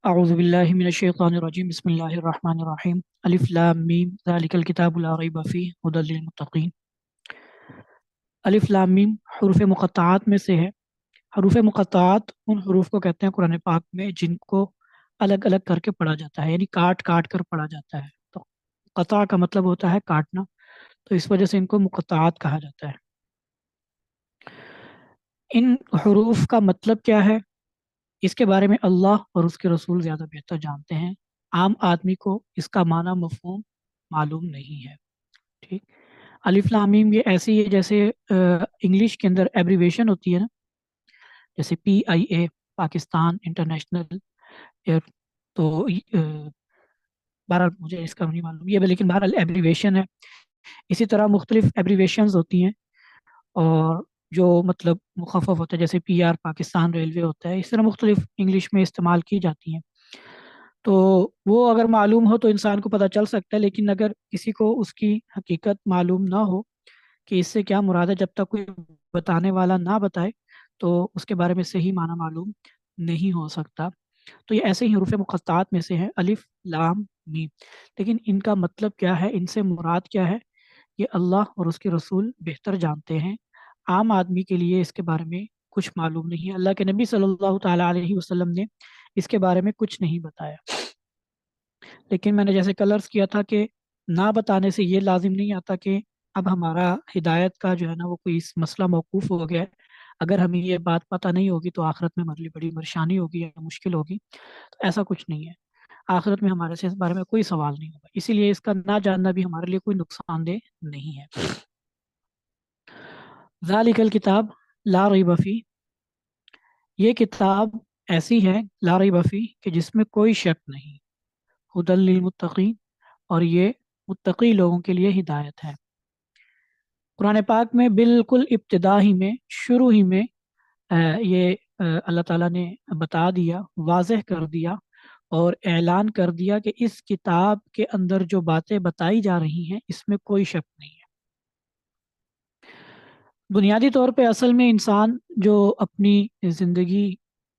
اعوذ باللہ من الشیطان الرجیم بسم اللہ الرحمن الرحیم الف لام میم ذالک الکتاب لا ریب فیہ ھدی للمتقین۔ الف لام میم حروف مقطعات میں سے ہے۔ حروف مقطعات ان حروف کو کہتے ہیں قرآن پاک میں جن کو الگ الگ کر کے پڑھا جاتا ہے، یعنی کاٹ کاٹ کر پڑھا جاتا ہے۔ تو قطع کا مطلب ہوتا ہے کاٹنا، تو اس وجہ سے ان کو مقطعات کہا جاتا ہے۔ ان حروف کا مطلب کیا ہے، اس کے بارے میں اللہ اور اس کے رسول زیادہ بہتر جانتے ہیں۔ عام آدمی کو اس کا معنی مفہوم معلوم نہیں ہے۔ ٹھیک، الف لام میم یہ ایسی ہے جیسے انگلش کے اندر ایبریویشن ہوتی ہے نا، جیسے PIA پاکستان انٹرنیشنل ایئر۔ تو بہرحال مجھے اس کا نہیں معلوم یہ، لیکن بہرحال ایبریویشن ہے۔ اسی طرح مختلف ایبریویشنز ہوتی ہیں، اور جو مطلب مخفف ہوتا ہے جیسے PR پاکستان ریلوے ہوتا ہے، اس طرح مختلف انگلش میں استعمال کی جاتی ہیں۔ تو وہ اگر معلوم ہو تو انسان کو پتہ چل سکتا ہے، لیکن اگر کسی کو اس کی حقیقت معلوم نہ ہو کہ اس سے کیا مراد ہے، جب تک کوئی بتانے والا نہ بتائے تو اس کے بارے میں صحیح معنی معلوم نہیں ہو سکتا۔ تو یہ ایسے ہی حروف مقطعات میں سے ہے الف لام میم، لیکن ان کا مطلب کیا ہے، ان سے مراد کیا ہے، یہ اللہ اور اس کے رسول بہتر جانتے ہیں۔ عام آدمی کے لیے اس کے بارے میں کچھ معلوم نہیں ہے۔ اللہ کے نبی صلی اللہ تعالیٰ علیہ وسلم نے اس کے بارے میں کچھ نہیں بتایا۔ لیکن میں نے جیسے کلرز کیا تھا کہ نہ بتانے سے یہ لازم نہیں آتا کہ اب ہمارا ہدایت کا جو ہے نا وہ کوئی اس مسئلہ موقوف ہو گیا ہے۔ اگر ہمیں یہ بات پتہ نہیں ہوگی تو آخرت میں ہمارے لیے بڑی پریشانی ہوگی یا مشکل ہوگی، تو ایسا کچھ نہیں ہے۔ آخرت میں ہمارے سے اس بارے میں کوئی سوال نہیں ہوگا، اسی لیے اس کا نہ جاننا بھی ہمارے لیے کوئی نقصان دہ نہیں ہے۔ ذالک الکتاب لا ریب فیہ، یہ کتاب ایسی ہے لا ریب فیہ کہ جس میں کوئی شک نہیں، ھدی للمتقین، اور یہ متقی لوگوں کے لیے ہدایت ہے۔ قرآن پاک میں بالکل ابتدا ہی میں شروع ہی میں یہ اللہ تعالیٰ نے بتا دیا، واضح کر دیا اور اعلان کر دیا کہ اس کتاب کے اندر جو باتیں بتائی جا رہی ہیں اس میں کوئی شک نہیں ہے۔ بنیادی طور پہ اصل میں انسان جو اپنی زندگی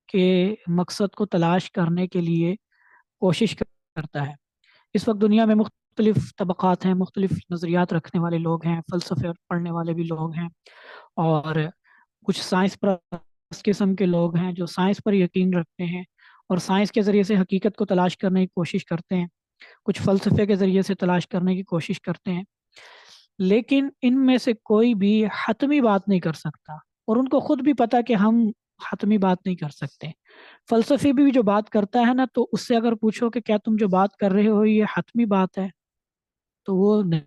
کے مقصد کو تلاش کرنے کے لیے کوشش کرتا ہے، اس وقت دنیا میں مختلف طبقات ہیں، مختلف نظریات رکھنے والے لوگ ہیں، فلسفے پڑھنے والے بھی لوگ ہیں، اور کچھ سائنس پرست قسم کے لوگ ہیں جو سائنس پر یقین رکھتے ہیں اور سائنس کے ذریعے سے حقیقت کو تلاش کرنے کی کوشش کرتے ہیں، کچھ فلسفے کے ذریعے سے تلاش کرنے کی کوشش کرتے ہیں، لیکن ان میں سے کوئی بھی حتمی بات نہیں کر سکتا، اور ان کو خود بھی پتا کہ ہم حتمی بات نہیں کر سکتے۔ فلسفی بھی جو بات کرتا ہے نا، تو اس سے اگر پوچھو کہ کیا تم جو بات کر رہے ہو یہ حتمی بات ہے، تو وہ نہیں،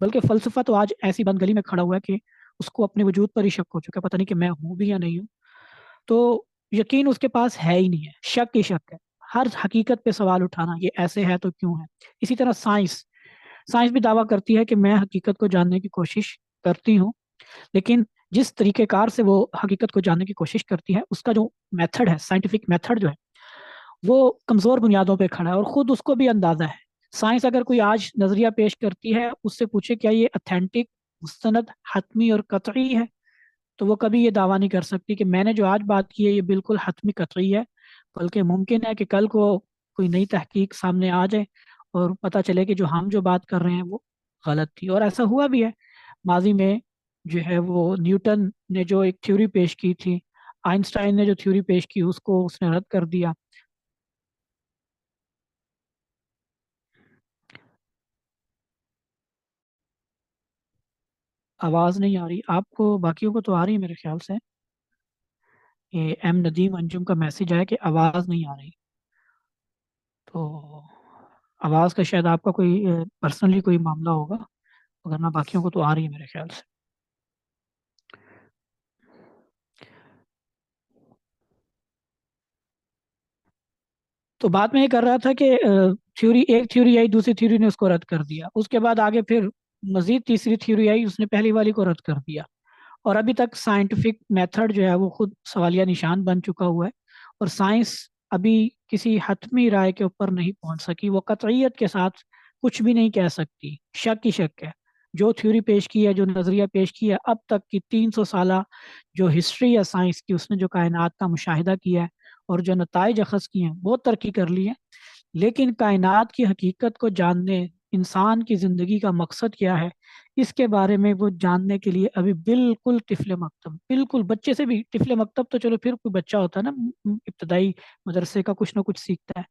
بلکہ فلسفہ تو آج ایسی بند گلی میں کھڑا ہوا ہے کہ اس کو اپنے وجود پر ہی شک ہو چکا ہے، پتہ نہیں کہ میں ہوں بھی یا نہیں ہوں۔ تو یقین اس کے پاس ہے ہی نہیں ہے، شک ہی شک ہے، ہر حقیقت پہ سوال اٹھانا یہ ایسے ہے تو کیوں ہے۔ اسی طرح سائنس بھی دعویٰ کرتی ہے کہ میں حقیقت کو جاننے کی کوشش کرتی ہوں، لیکن جس طریقہ کار سے وہ حقیقت کو جاننے کی کوشش کرتی ہے، اس کا جو میتھڈ ہے، سائنٹیفک میتھڈ جو ہے، وہ کمزور بنیادوں پہ کھڑا ہے، اور خود اس کو بھی اندازہ ہے۔ سائنس اگر کوئی آج نظریہ پیش کرتی ہے، اس سے پوچھے کیا یہ اتھینٹک، مستند، حتمی اور قطعی ہے، تو وہ کبھی یہ دعویٰ نہیں کر سکتی کہ میں نے جو آج بات کی ہے یہ بالکل حتمی قطعی ہے، بلکہ ممکن ہے کہ کل کو کوئی نئی تحقیق سامنے آ جائے اور پتہ چلے کہ جو ہم جو بات کر رہے ہیں وہ غلط تھی، اور ایسا ہوا بھی ہے ماضی میں۔ جو ہے وہ نیوٹن نے جو ایک تھیوری پیش کی تھی، آئنسٹائن نے جو تھیوری پیش کی اس کو اس نے رد کر دیا۔ آواز نہیں آ رہی آپ کو؟ باقیوں کو تو آ رہی ہے میرے خیال سے۔ یہ ندیم انجم کا میسج آیا کہ آواز نہیں آ رہی، تو آواز کا شاید آپ کا کوئی پرسنلی کوئی معاملہ ہوگا، ورنہ باقیوں کو تو آ رہی ہے میرے خیال سے۔ تو بات میں یہ کر رہا تھا کہ ایک تھیوری آئی، دوسری تھیوری نے اس کو رد کر دیا، اس کے بعد آگے پھر مزید تیسری تھیوری آئی، اس نے پہلی والی کو رد کر دیا، اور ابھی تک سائنٹیفک میتھڈ جو ہے وہ خود سوالیہ نشان بن چکا ہوا ہے، اور سائنس ابھی کسی حتمی رائے کے اوپر نہیں پہنچ سکی، وہ قطعیت کے ساتھ کچھ بھی نہیں کہہ سکتی، شک ہی شک ہے۔ جو تھیوری پیش کی ہے، جو نظریہ پیش کیا ہے، اب تک کی 300 سالہ جو ہسٹری ہے سائنس کی، اس نے جو کائنات کا مشاہدہ کیا ہے اور جو نتائج اخذ کیے ہیں، بہت ترقی کر لی ہے، لیکن کائنات کی حقیقت کو جاننے، انسان کی زندگی کا مقصد کیا ہے، اس کے بارے میں وہ جاننے کے لیے ابھی بالکل طفل مکتب، بالکل بچے سے بھی طفل مکتب تو چلو پھر کوئی بچہ ہوتا ہے نا، ابتدائی مدرسے کا کچھ نہ کچھ سیکھتا ہے،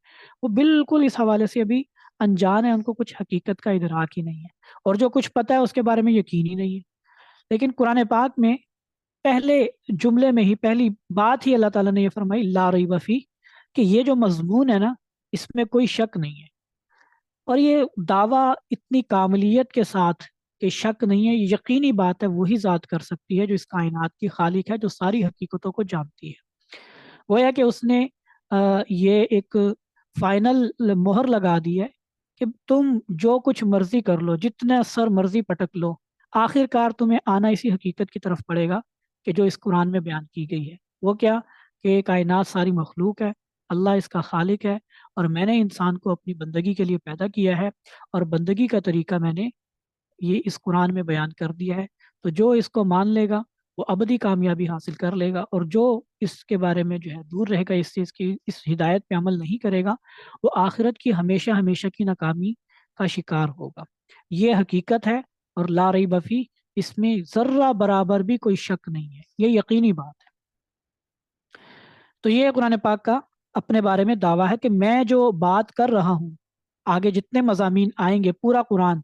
وہ بالکل اس حوالے سے ابھی انجان ہے، ان کو کچھ حقیقت کا ادراک ہی نہیں ہے، اور جو کچھ پتہ ہے اس کے بارے میں یقین ہی نہیں ہے۔ لیکن قرآن پاک میں پہلے جملے میں ہی، پہلی بات ہی اللہ تعالیٰ نے یہ فرمائی لا ریب فیہ، کہ یہ جو مضمون ہے نا، اس میں کوئی شک نہیں ہے۔ اور یہ دعویٰ اتنی کاملیت کے ساتھ کہ شک نہیں ہے، یہ یقینی بات ہے، وہی ذات کر سکتی ہے جو اس کائنات کی خالق ہے، جو ساری حقیقتوں کو جانتی ہے۔ وہ ہے کہ اس نے یہ ایک فائنل مہر لگا دی ہے کہ تم جو کچھ مرضی کر لو، جتنا سر مرضی پٹک لو، آخر کار تمہیں آنا اسی حقیقت کی طرف پڑے گا کہ جو اس قرآن میں بیان کی گئی ہے۔ وہ کیا؟ کہ کائنات ساری مخلوق ہے، اللہ اس کا خالق ہے، اور میں نے انسان کو اپنی بندگی کے لیے پیدا کیا ہے، اور بندگی کا طریقہ میں نے یہ اس قرآن میں بیان کر دیا ہے۔ تو جو اس کو مان لے گا وہ ابدی کامیابی حاصل کر لے گا، اور جو اس کے بارے میں جو ہے دور رہے گا، اس چیز کی، اس ہدایت پہ عمل نہیں کرے گا، وہ آخرت کی ہمیشہ ہمیشہ کی ناکامی کا شکار ہوگا۔ یہ حقیقت ہے، اور لا ریب فیہ، اس میں ذرہ برابر بھی کوئی شک نہیں ہے، یہ یقینی بات ہے۔ تو یہ قرآن پاک کا اپنے بارے میں دعویٰ ہے کہ میں جو بات کر رہا ہوں، آگے جتنے مضامین آئیں گے پورا قرآن،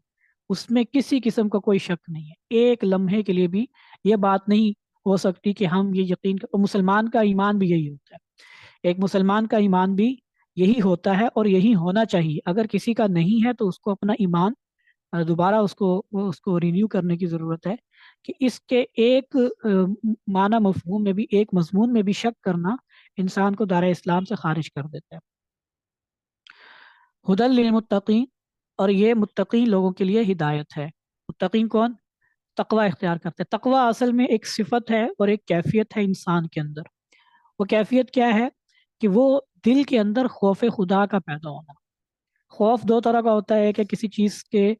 اس میں کسی قسم کا کوئی شک نہیں ہے، ایک لمحے کے لیے بھی یہ بات نہیں ہو سکتی کہ ہم یہ یقین اور مسلمان کا ایمان بھی یہی ہوتا ہے، ایک مسلمان کا ایمان بھی یہی ہوتا ہے اور یہی ہونا چاہیے۔ اگر کسی کا نہیں ہے تو اس کو اپنا ایمان دوبارہ اس کو رینیو کرنے کی ضرورت ہے، کہ اس کے ایک معنی مفہوم میں بھی، ایک مضمون میں بھی شک کرنا انسان کو دائرہ اسلام سے خارج کر دیتا ہے۔ ہدی للمتقین، اور یہ متقین لوگوں کے لیے ہدایت ہے۔ متقین کون؟ تقوی اختیار کرتے ہیں۔ تقوی اصل میں ایک صفت ہے اور ایک کیفیت ہے انسان کے اندر۔ وہ کیفیت کیا ہے؟ کہ وہ دل کے اندر خوف خدا کا پیدا ہونا۔ خوف دو طرح کا ہوتا ہے، کہ کسی چیز کے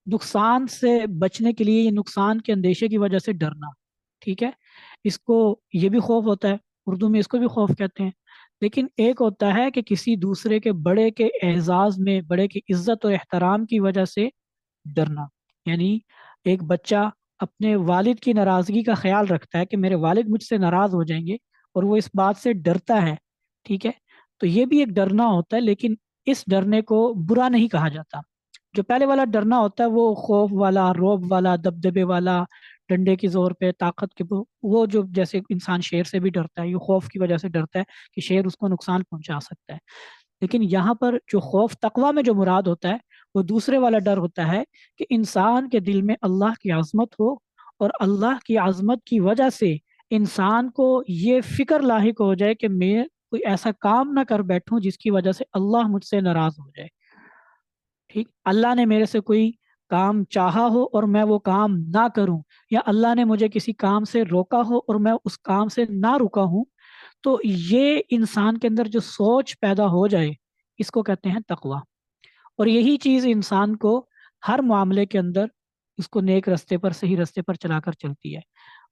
نقصان سے بچنے کے لیے، یہ نقصان کے اندیشے کی وجہ سے ڈرنا، ٹھیک ہے، اس کو یہ بھی خوف ہوتا ہے، اردو میں اس کو بھی خوف کہتے ہیں۔ لیکن ایک ہوتا ہے کہ کسی دوسرے کے بڑے کے اعزاز میں، بڑے کی عزت اور احترام کی وجہ سے ڈرنا، یعنی ایک بچہ اپنے والد کی ناراضگی کا خیال رکھتا ہے کہ میرے والد مجھ سے ناراض ہو جائیں گے، اور وہ اس بات سے ڈرتا ہے، ٹھیک ہے، تو یہ بھی ایک ڈرنا ہوتا ہے، لیکن اس ڈرنے کو برا نہیں کہا جاتا۔ جو پہلے والا ڈرنا ہوتا ہے وہ خوف والا، روب والا، دبدبے والا، ڈنڈے کی زور پہ، طاقت کے، وہ جو جیسے انسان شیر سے بھی ڈرتا ہے، یہ خوف کی وجہ سے ڈرتا ہے کہ شیر اس کو نقصان پہنچا سکتا ہے۔ لیکن یہاں پر جو خوف تقوی میں جو مراد ہوتا ہے، وہ دوسرے والا ڈر ہوتا ہے، کہ انسان کے دل میں اللہ کی عظمت ہو، اور اللہ کی عظمت کی وجہ سے انسان کو یہ فکر لاحق ہو جائے کہ میں کوئی ایسا کام نہ کر بیٹھوں جس کی وجہ سے اللہ مجھ سے ناراض ہو جائے، ٹھیک، اللہ نے میرے سے کوئی کام چاہا ہو اور میں وہ کام نہ کروں، یا اللہ نے مجھے کسی کام سے روکا ہو اور میں اس کام سے نہ رکا ہوں، تو یہ انسان کے اندر جو سوچ پیدا ہو جائے، اس کو کہتے ہیں تقوی۔ اور یہی چیز انسان کو ہر معاملے کے اندر اس کو نیک رستے پر، صحیح رستے پر چلا کر چلتی ہے۔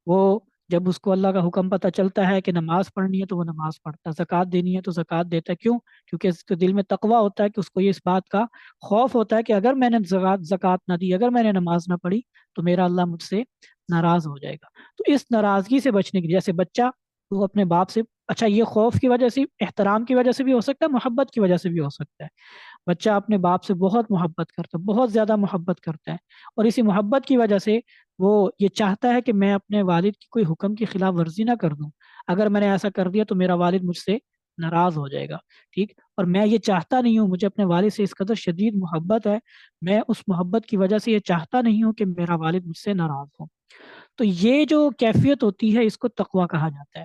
وہ جب اس کو اللہ کا حکم پتہ چلتا ہے کہ نماز پڑھنی ہے تو وہ نماز پڑھتا ہے، زکوٰۃ دینی ہے تو زکوٰۃ دیتا ہے، کیوں؟ کیونکہ اس کے دل میں تقوی ہوتا ہے، کہ اس کو یہ اس بات کا خوف ہوتا ہے کہ اگر میں نے زکوٰۃ نہ دی، اگر میں نے نماز نہ پڑھی، تو میرا اللہ مجھ سے ناراض ہو جائے گا۔ تو اس ناراضگی سے بچنے کے لیے، جیسے بچہ وہ اپنے باپ سے، اچھا یہ خوف کی وجہ سے، احترام کی وجہ سے بھی ہو سکتا ہے، محبت کی وجہ سے بھی ہو سکتا ہے، بچہ اپنے باپ سے بہت محبت کرتا ہے، بہت زیادہ محبت کرتا ہے، اور اسی محبت کی وجہ سے وہ یہ چاہتا ہے کہ میں اپنے والد کی کوئی حکم کی خلاف ورزی نہ کر دوں، اگر میں نے ایسا کر دیا تو میرا والد مجھ سے ناراض ہو جائے گا، ٹھیک، اور میں یہ چاہتا نہیں ہوں، مجھے اپنے والد سے اس قدر شدید محبت ہے، میں اس محبت کی وجہ سے یہ چاہتا نہیں ہوں کہ میرا والد مجھ سے ناراض ہو۔ تو یہ جو کیفیت ہوتی ہے، اس کو تقوی کہا جاتا ہے۔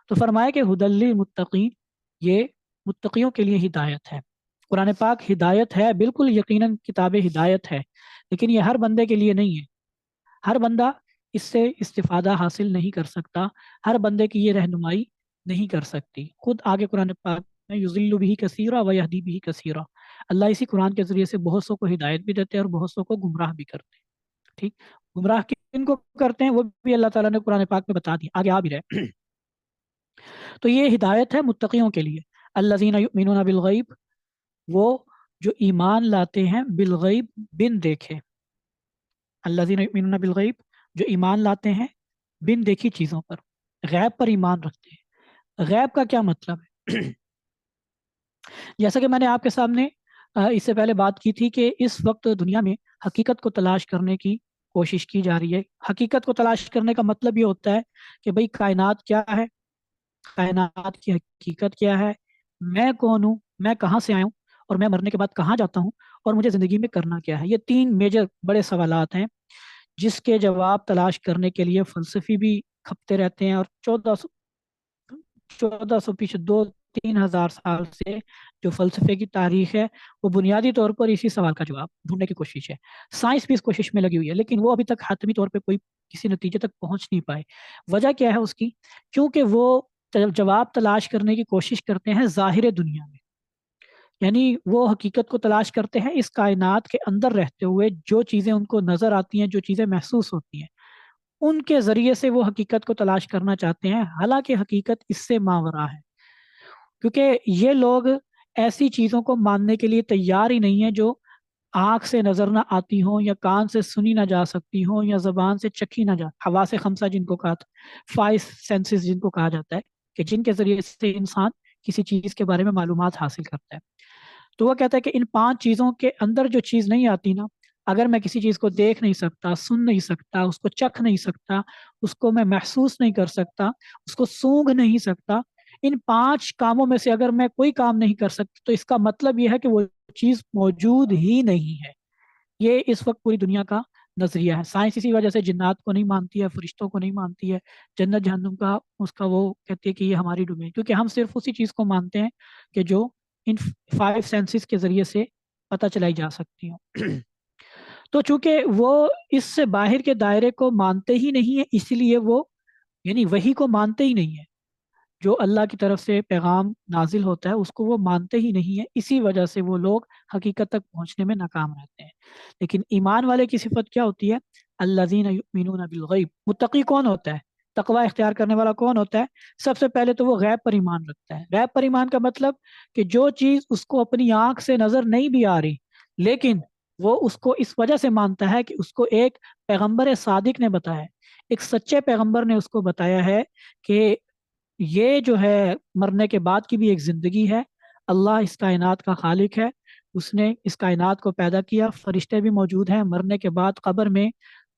تو فرمایا کہ ہدی للمتقین، یہ متقیوں کے لیے ہدایت ہے۔ قرآن پاک ہدایت ہے، بالکل یقیناً کتاب ہدایت ہے، لیکن یہ ہر بندے کے لیے نہیں ہے، ہر بندہ اس سے استفادہ حاصل نہیں کر سکتا، ہر بندے کی یہ رہنمائی نہیں کر سکتی۔ خود آگے قرآن پاک میں یضل بہ کثیرا و یہدی بہ کثیرا، اللہ اسی قرآن کے ذریعے سے بہت سو کو ہدایت بھی دیتے ہیں اور بہت سو کو گمراہ بھی کرتے ہیں۔ ٹھیک، گمراہ کن کو کرتے ہیں وہ بھی اللہ تعالیٰ نے قرآن پاک میں بتا دیا، آگے آ بھی رہے تو یہ ہدایت ہے متقیوں کے لیے، الذین یؤمنون بالغیب، وہ جو ایمان لاتے ہیں بالغیب، بن دیکھے، الذین یؤمنون بالغیب، جو ایمان لاتے ہیں بن دیکھی چیزوں پر، غیب پر ایمان رکھتے ہیں۔ غیب کا کیا مطلب ہے؟ جیسا کہ میں نے آپ کے سامنے اس سے پہلے بات کی تھی کہ اس وقت دنیا میں حقیقت کو تلاش کرنے کی کوشش کی جا رہی ہے۔ حقیقت کو تلاش کرنے کا مطلب یہ ہوتا ہے کہ بھئی کائنات کیا ہے، کائنات کی حقیقت کیا ہے، میں کون ہوں، میں کہاں سے آیا ہوں، اور میں مرنے کے بعد کہاں جاتا ہوں، اور مجھے زندگی میں کرنا کیا ہے۔ یہ تین میجر بڑے سوالات ہیں جس کے جواب تلاش کرنے کے لیے فلسفی بھی کھپتے رہتے ہیں، اور 1400 پیچھے 2-3 ہزار سال سے جو فلسفے کی تاریخ ہے وہ بنیادی طور پر اسی سوال کا جواب ڈھونڈنے کی کوشش ہے۔ سائنس بھی اس کوشش میں لگی ہوئی ہے، لیکن وہ ابھی تک حتمی طور پہ کوئی کسی نتیجے تک پہنچ نہیں پائے۔ وجہ کیا ہے اس کی؟ کیونکہ وہ جواب تلاش کرنے کی کوشش کرتے ہیں ظاہر دنیا میں، یعنی وہ حقیقت کو تلاش کرتے ہیں اس کائنات کے اندر رہتے ہوئے، جو چیزیں ان کو نظر آتی ہیں، جو چیزیں محسوس ہوتی ہیں، ان کے ذریعے سے وہ حقیقت کو تلاش کرنا چاہتے ہیں، حالانکہ حقیقت اس سے ماوراء ہے، کیونکہ یہ لوگ ایسی چیزوں کو ماننے کے لیے تیار ہی نہیں ہے جو آنکھ سے نظر نہ آتی ہوں، یا کان سے سنی نہ جا سکتی ہوں، یا زبان سے چکھی نہ جا، حواس خمسہ جن کو کہا تھا، فائیو سینسز جن کو کہا جاتا ہے، کہ جن کے ذریعے سے انسان کسی چیز کے بارے میں معلومات حاصل کرتا ہے۔ تو وہ کہتا ہے کہ ان 5 چیزوں کے اندر جو چیز نہیں آتی نا، اگر میں کسی چیز کو دیکھ نہیں سکتا، سن نہیں سکتا، اس کو چکھ نہیں سکتا، اس کو میں محسوس نہیں کر سکتا، اس کو سونگھ نہیں سکتا، ان 5 کاموں میں سے اگر میں کوئی کام نہیں کر سکتا تو اس کا مطلب یہ ہے کہ وہ چیز موجود ہی نہیں ہے۔ یہ اس وقت پوری دنیا کا نظریہ ہے۔ سائنس اسی وجہ سے جنات کو نہیں مانتی ہے، فرشتوں کو نہیں مانتی ہے، جنت جہنم کا اس کا وہ کہتی ہے کہ یہ ہماری ڈومین، کیونکہ ہم صرف اسی چیز کو مانتے ہیں کہ جو ان 5 سینسز کے ذریعے سے پتہ چلائی جا سکتی ہوں۔ تو چونکہ وہ اس سے باہر کے دائرے کو مانتے ہی نہیں ہے، اس لیے وہ یعنی وحی کو مانتے ہی نہیں ہے، جو اللہ کی طرف سے پیغام نازل ہوتا ہے اس کو وہ مانتے ہی نہیں ہے، اسی وجہ سے وہ لوگ حقیقت تک پہنچنے میں ناکام رہتے ہیں۔ لیکن ایمان والے کی صفت کیا ہوتی ہے؟ الذین یؤمنون بالغیب۔ متقی کون ہوتا ہے؟ تقوی اختیار کرنے والا کون ہوتا ہے؟ سب سے پہلے تو وہ غیب پر ایمان رکھتا ہے۔ غیب پر ایمان کا مطلب کہ جو چیز اس کو اپنی آنکھ سے نظر نہیں بھی آ رہی، لیکن وہ اس کو اس وجہ سے مانتا ہے کہ اس کو ایک پیغمبر صادق نے بتایا ہے، ایک سچے پیغمبر نے اس کو بتایا ہے کہ یہ جو ہے مرنے کے بعد کی بھی ایک زندگی ہے، اللہ اس کائنات کا خالق ہے، اس نے اس کائنات کو پیدا کیا، فرشتے بھی موجود ہیں، مرنے کے بعد قبر میں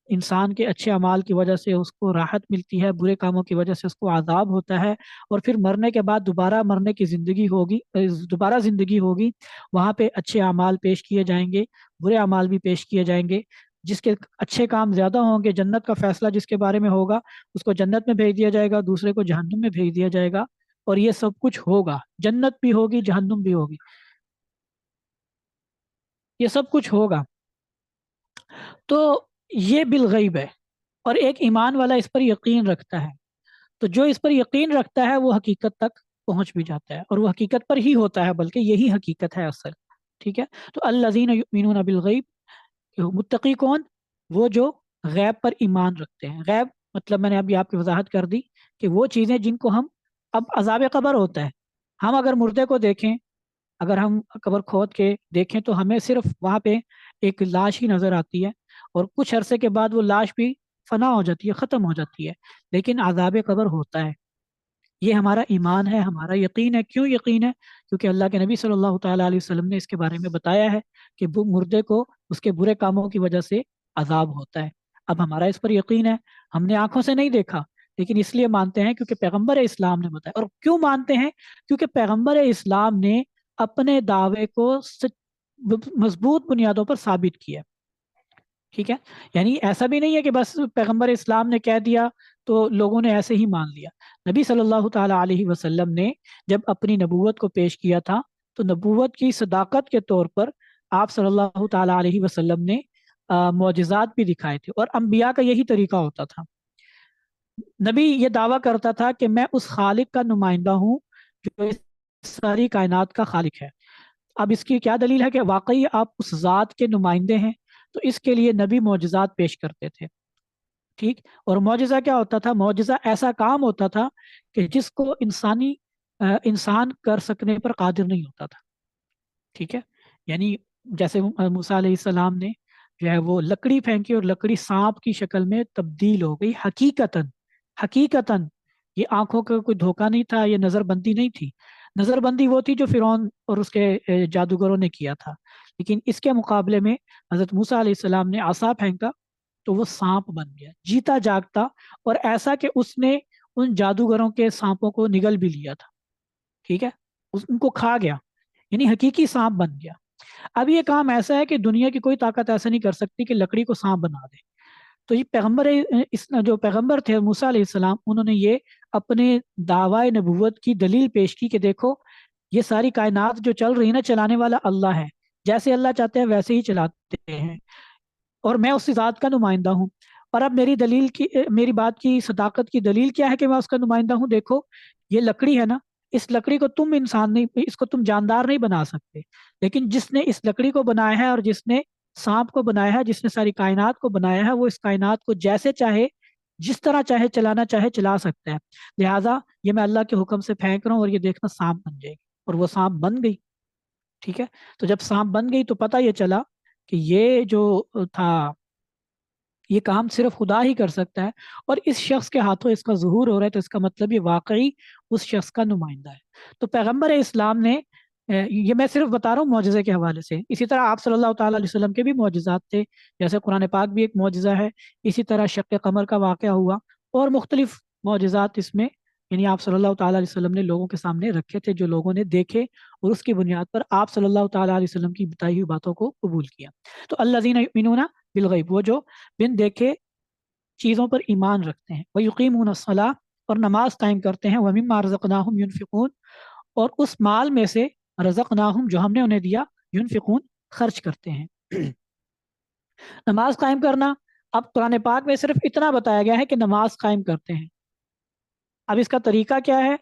انسان کے اچھے اعمال کی وجہ سے اس کو راحت ملتی ہے، برے کاموں کی وجہ سے اس کو عذاب ہوتا ہے، اور پھر مرنے کے بعد دوبارہ مرنے کی زندگی ہوگی، دوبارہ زندگی ہوگی، وہاں پہ اچھے اعمال پیش کیے جائیں گے، برے اعمال بھی پیش کیے جائیں گے، جس کے اچھے کام زیادہ ہوں گے جنت کا فیصلہ جس کے بارے میں ہوگا اس کو جنت میں بھیج دیا جائے گا، دوسرے کو جہنم میں بھیج دیا جائے گا، اور یہ سب کچھ ہوگا، جنت بھی ہوگی، جہنم بھی ہوگی، یہ سب کچھ ہوگا۔ تو یہ بالغیب ہے، اور ایک ایمان والا اس پر یقین رکھتا ہے، تو جو اس پر یقین رکھتا ہے وہ حقیقت تک پہنچ بھی جاتا ہے، اور وہ حقیقت پر ہی ہوتا ہے، بلکہ یہی حقیقت ہے اصل۔ ٹھیک ہے، تو الذین یؤمنون بالغیب، متقی کون؟ وہ جو غیب پر ایمان رکھتے ہیں۔ غیب مطلب میں نے ابھی آپ کی وضاحت کر دی کہ وہ چیزیں جن کو ہم، اب عذاب قبر ہوتا ہے، ہم اگر مردے کو دیکھیں، اگر ہم قبر کھود کے دیکھیں تو ہمیں صرف وہاں پہ ایک لاش ہی نظر آتی ہے، اور کچھ عرصے کے بعد وہ لاش بھی فنا ہو جاتی ہے، ختم ہو جاتی ہے، لیکن عذاب قبر ہوتا ہے۔ یہ ہمارا ایمان ہے، ہمارا یقین ہے۔ کیوں یقین ہے؟ کیونکہ اللہ کے نبی صلی اللہ تعالیٰ علیہ وسلم نے اس کے بارے میں بتایا ہے کہ وہ مردے کو اس کے برے کاموں کی وجہ سے عذاب ہوتا ہے۔ اب ہمارا اس پر یقین ہے، ہم نے آنکھوں سے نہیں دیکھا، لیکن اس لیے مانتے ہیں کیونکہ پیغمبر اسلام نے بتایا۔ اور کیوں مانتے ہیں؟ کیونکہ پیغمبر اسلام نے اپنے دعوے کو مضبوط بنیادوں پر ثابت کیا۔ ٹھیک ہے، یعنی ایسا بھی نہیں ہے کہ بس پیغمبر اسلام نے کہہ دیا تو لوگوں نے ایسے ہی مان لیا۔ نبی صلی اللہ تعالیٰ علیہ وسلم نے جب اپنی نبوت کو پیش کیا تھا تو نبوت کی صداقت کے طور پر آپ صلی اللہ تعالیٰ علیہ وسلم نے معجزات بھی دکھائے تھے، اور انبیاء کا یہی طریقہ ہوتا تھا۔ نبی یہ دعویٰ کرتا تھا کہ میں اس خالق کا نمائندہ ہوں جو اس ساری کائنات کا خالق ہے۔ اب اس کی کیا دلیل ہے کہ واقعی آپ اس ذات کے نمائندے ہیں؟ تو اس کے لیے نبی معجزات پیش کرتے تھے، ٹھیک. اور معجزہ کیا ہوتا تھا؟ معجزہ ایسا کام ہوتا تھا کہ جس کو انسان کر سکنے پر قادر نہیں ہوتا تھا، ٹھیک ہے. یعنی جیسے موسیٰ علیہ السلام نے جو ہے وہ لکڑی پھینکی اور لکڑی سانپ کی شکل میں تبدیل ہو گئی، حقیقتاً. حقیقتاً یہ آنکھوں کا کوئی دھوکہ نہیں تھا، یہ نظر بندی نہیں تھی. نظر بندی وہ تھی جو فرعون اور اس کے جادوگروں نے کیا تھا. لیکن اس کے مقابلے میں حضرت موسیٰ علیہ السلام نے عصا پھینکا تو وہ سانپ بن گیا، جیتا جاگتا، اور ایسا کہ اس نے ان جادوگروں کے سانپوں کو نگل بھی لیا تھا، ٹھیک ہے. ان کو کھا گیا، یعنی حقیقی سانپ بن گیا. اب یہ کام ایسا ہے کہ دنیا کی کوئی طاقت ایسا نہیں کر سکتی کہ لکڑی کو سانپ بنا دے. تو یہ پیغمبر جو پیغمبر تھے موسیٰ علیہ السلام، انہوں نے یہ اپنے دعوی نبوت کی دلیل پیش کی کہ دیکھو یہ ساری کائنات جو چل رہی ہے نا، چلانے والا اللہ ہے، جیسے اللہ چاہتے ہیں ویسے ہی چلاتے ہیں، اور میں اس ذات کا نمائندہ ہوں. اور اب میری بات کی صداقت کی دلیل کیا ہے کہ میں اس کا نمائندہ ہوں؟ دیکھو یہ لکڑی ہے نا، اس لکڑی کو تم انسان نہیں، اس کو تم جاندار نہیں بنا سکتے، لیکن جس نے اس لکڑی کو بنایا ہے اور جس نے سانپ کو بنایا ہے، جس نے ساری کائنات کو بنایا ہے، وہ اس کائنات کو جیسے چاہے، جس طرح چاہے چلانا چاہے چلا سکتا ہے. لہٰذا یہ میں اللہ کے حکم سے پھینک رہا ہوں اور یہ دیکھنا سانپ بن جائے گی. اور وہ سانپ بن گئی، ٹھیک ہے. تو جب سانپ بن گئی تو پتہ یہ چلا کہ یہ جو تھا، یہ کام صرف خدا ہی کر سکتا ہے، اور اس شخص کے ہاتھوں اس کا ظہور ہو رہا ہے، تو اس کا مطلب یہ واقعی اس شخص کا نمائندہ ہے. تو پیغمبر اسلام نے یہ میں صرف بتا رہا ہوں معجزے کے حوالے سے. اسی طرح آپ صلی اللہ تعالیٰ علیہ وسلم کے بھی معجزات تھے، جیسے قرآن پاک بھی ایک معجزہ ہے. اسی طرح شق قمر کا واقعہ ہوا، اور مختلف معجزات اس میں یعنی آپ صلی اللہ تعالیٰ علیہ وسلم نے لوگوں کے سامنے رکھے تھے، جو لوگوں نے دیکھے اور اس کی بنیاد پر آپ صلی اللہ تعالیٰ علیہ وسلم کی بتائی ہوئی باتوں کو قبول کیا. تو الذین یؤمنون بالغیب، وہ جو بن دیکھے چیزوں پر ایمان رکھتے ہیں. وَيُقِيمُونَ الصَّلَاةَ، اور نماز قائم کرتے ہیں. وَمِمَّا رَزَقْنَاهُمْ يُنْفِقُونَ، اور اس مال میں سے رزقناہم جو ہم نے انہیں دیا، ينفقون خرچ کرتے ہیں. نماز قائم کرنا، اب قرآن پاک میں صرف اتنا بتایا گیا ہے کہ نماز قائم کرتے ہیں. اب اس کا طریقہ کیا ہے،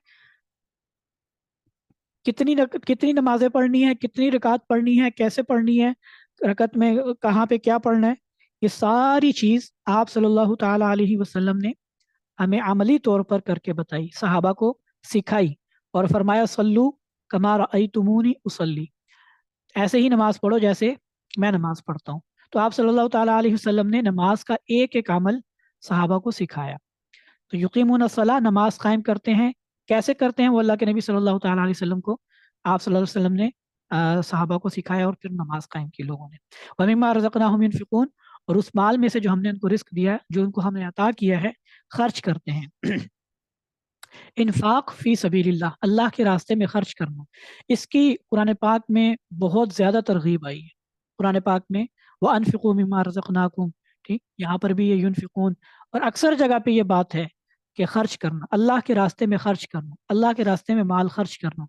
کتنی نمازیں پڑھنی ہے، کتنی رکعت پڑھنی ہے، کیسے پڑھنی ہے، رکعت میں کہاں پہ کیا پڑھنا ہے، یہ ساری چیز آپ صلی اللہ تعالیٰ علیہ وسلم نے ہمیں عملی طور پر کر کے بتائی، صحابہ کو سکھائی، اور فرمایا صلو کما رأیتمونی اصلی، ایسے ہی نماز پڑھو جیسے میں نماز پڑھتا ہوں. تو آپ صلی اللہ تعالیٰ علیہ وسلم نے نماز کا ایک ایک عمل صحابہ کو سکھایا. تو یقیمون الصلاۃ، نماز قائم کرتے ہیں. کیسے کرتے ہیں؟ وہ اللہ کے نبی صلی اللہ تعالیٰ علیہ وسلم کو، آپ صلی اللہ علیہ وسلم نے صحابہ کو سکھایا اور پھر نماز قائم کی لوگوں نے. وَمِمَّا رَزَقْنَاهُمْ يُنْفِقُونَ، اور اس مال میں سے جو ہم نے ان کو رزق دیا ہے، جو ان کو ہم نے عطا کیا ہے، خرچ کرتے ہیں. انفاق فی سبیل اللہ، اللہ کے راستے میں خرچ کرنا، اس کی قرآن پاک میں بہت زیادہ ترغیب آئی ہے. قرآن پاک میں وَأَنفِقُوا مِمَّا رَزَقْنَاكُمْ، ٹھیک، یہاں پر بھی یہ ينفقون، اور اکثر جگہ پہ یہ بات ہے کہ خرچ کرنا، اللہ کے راستے میں خرچ کرنا، اللہ کے راستے میں مال خرچ کرنا،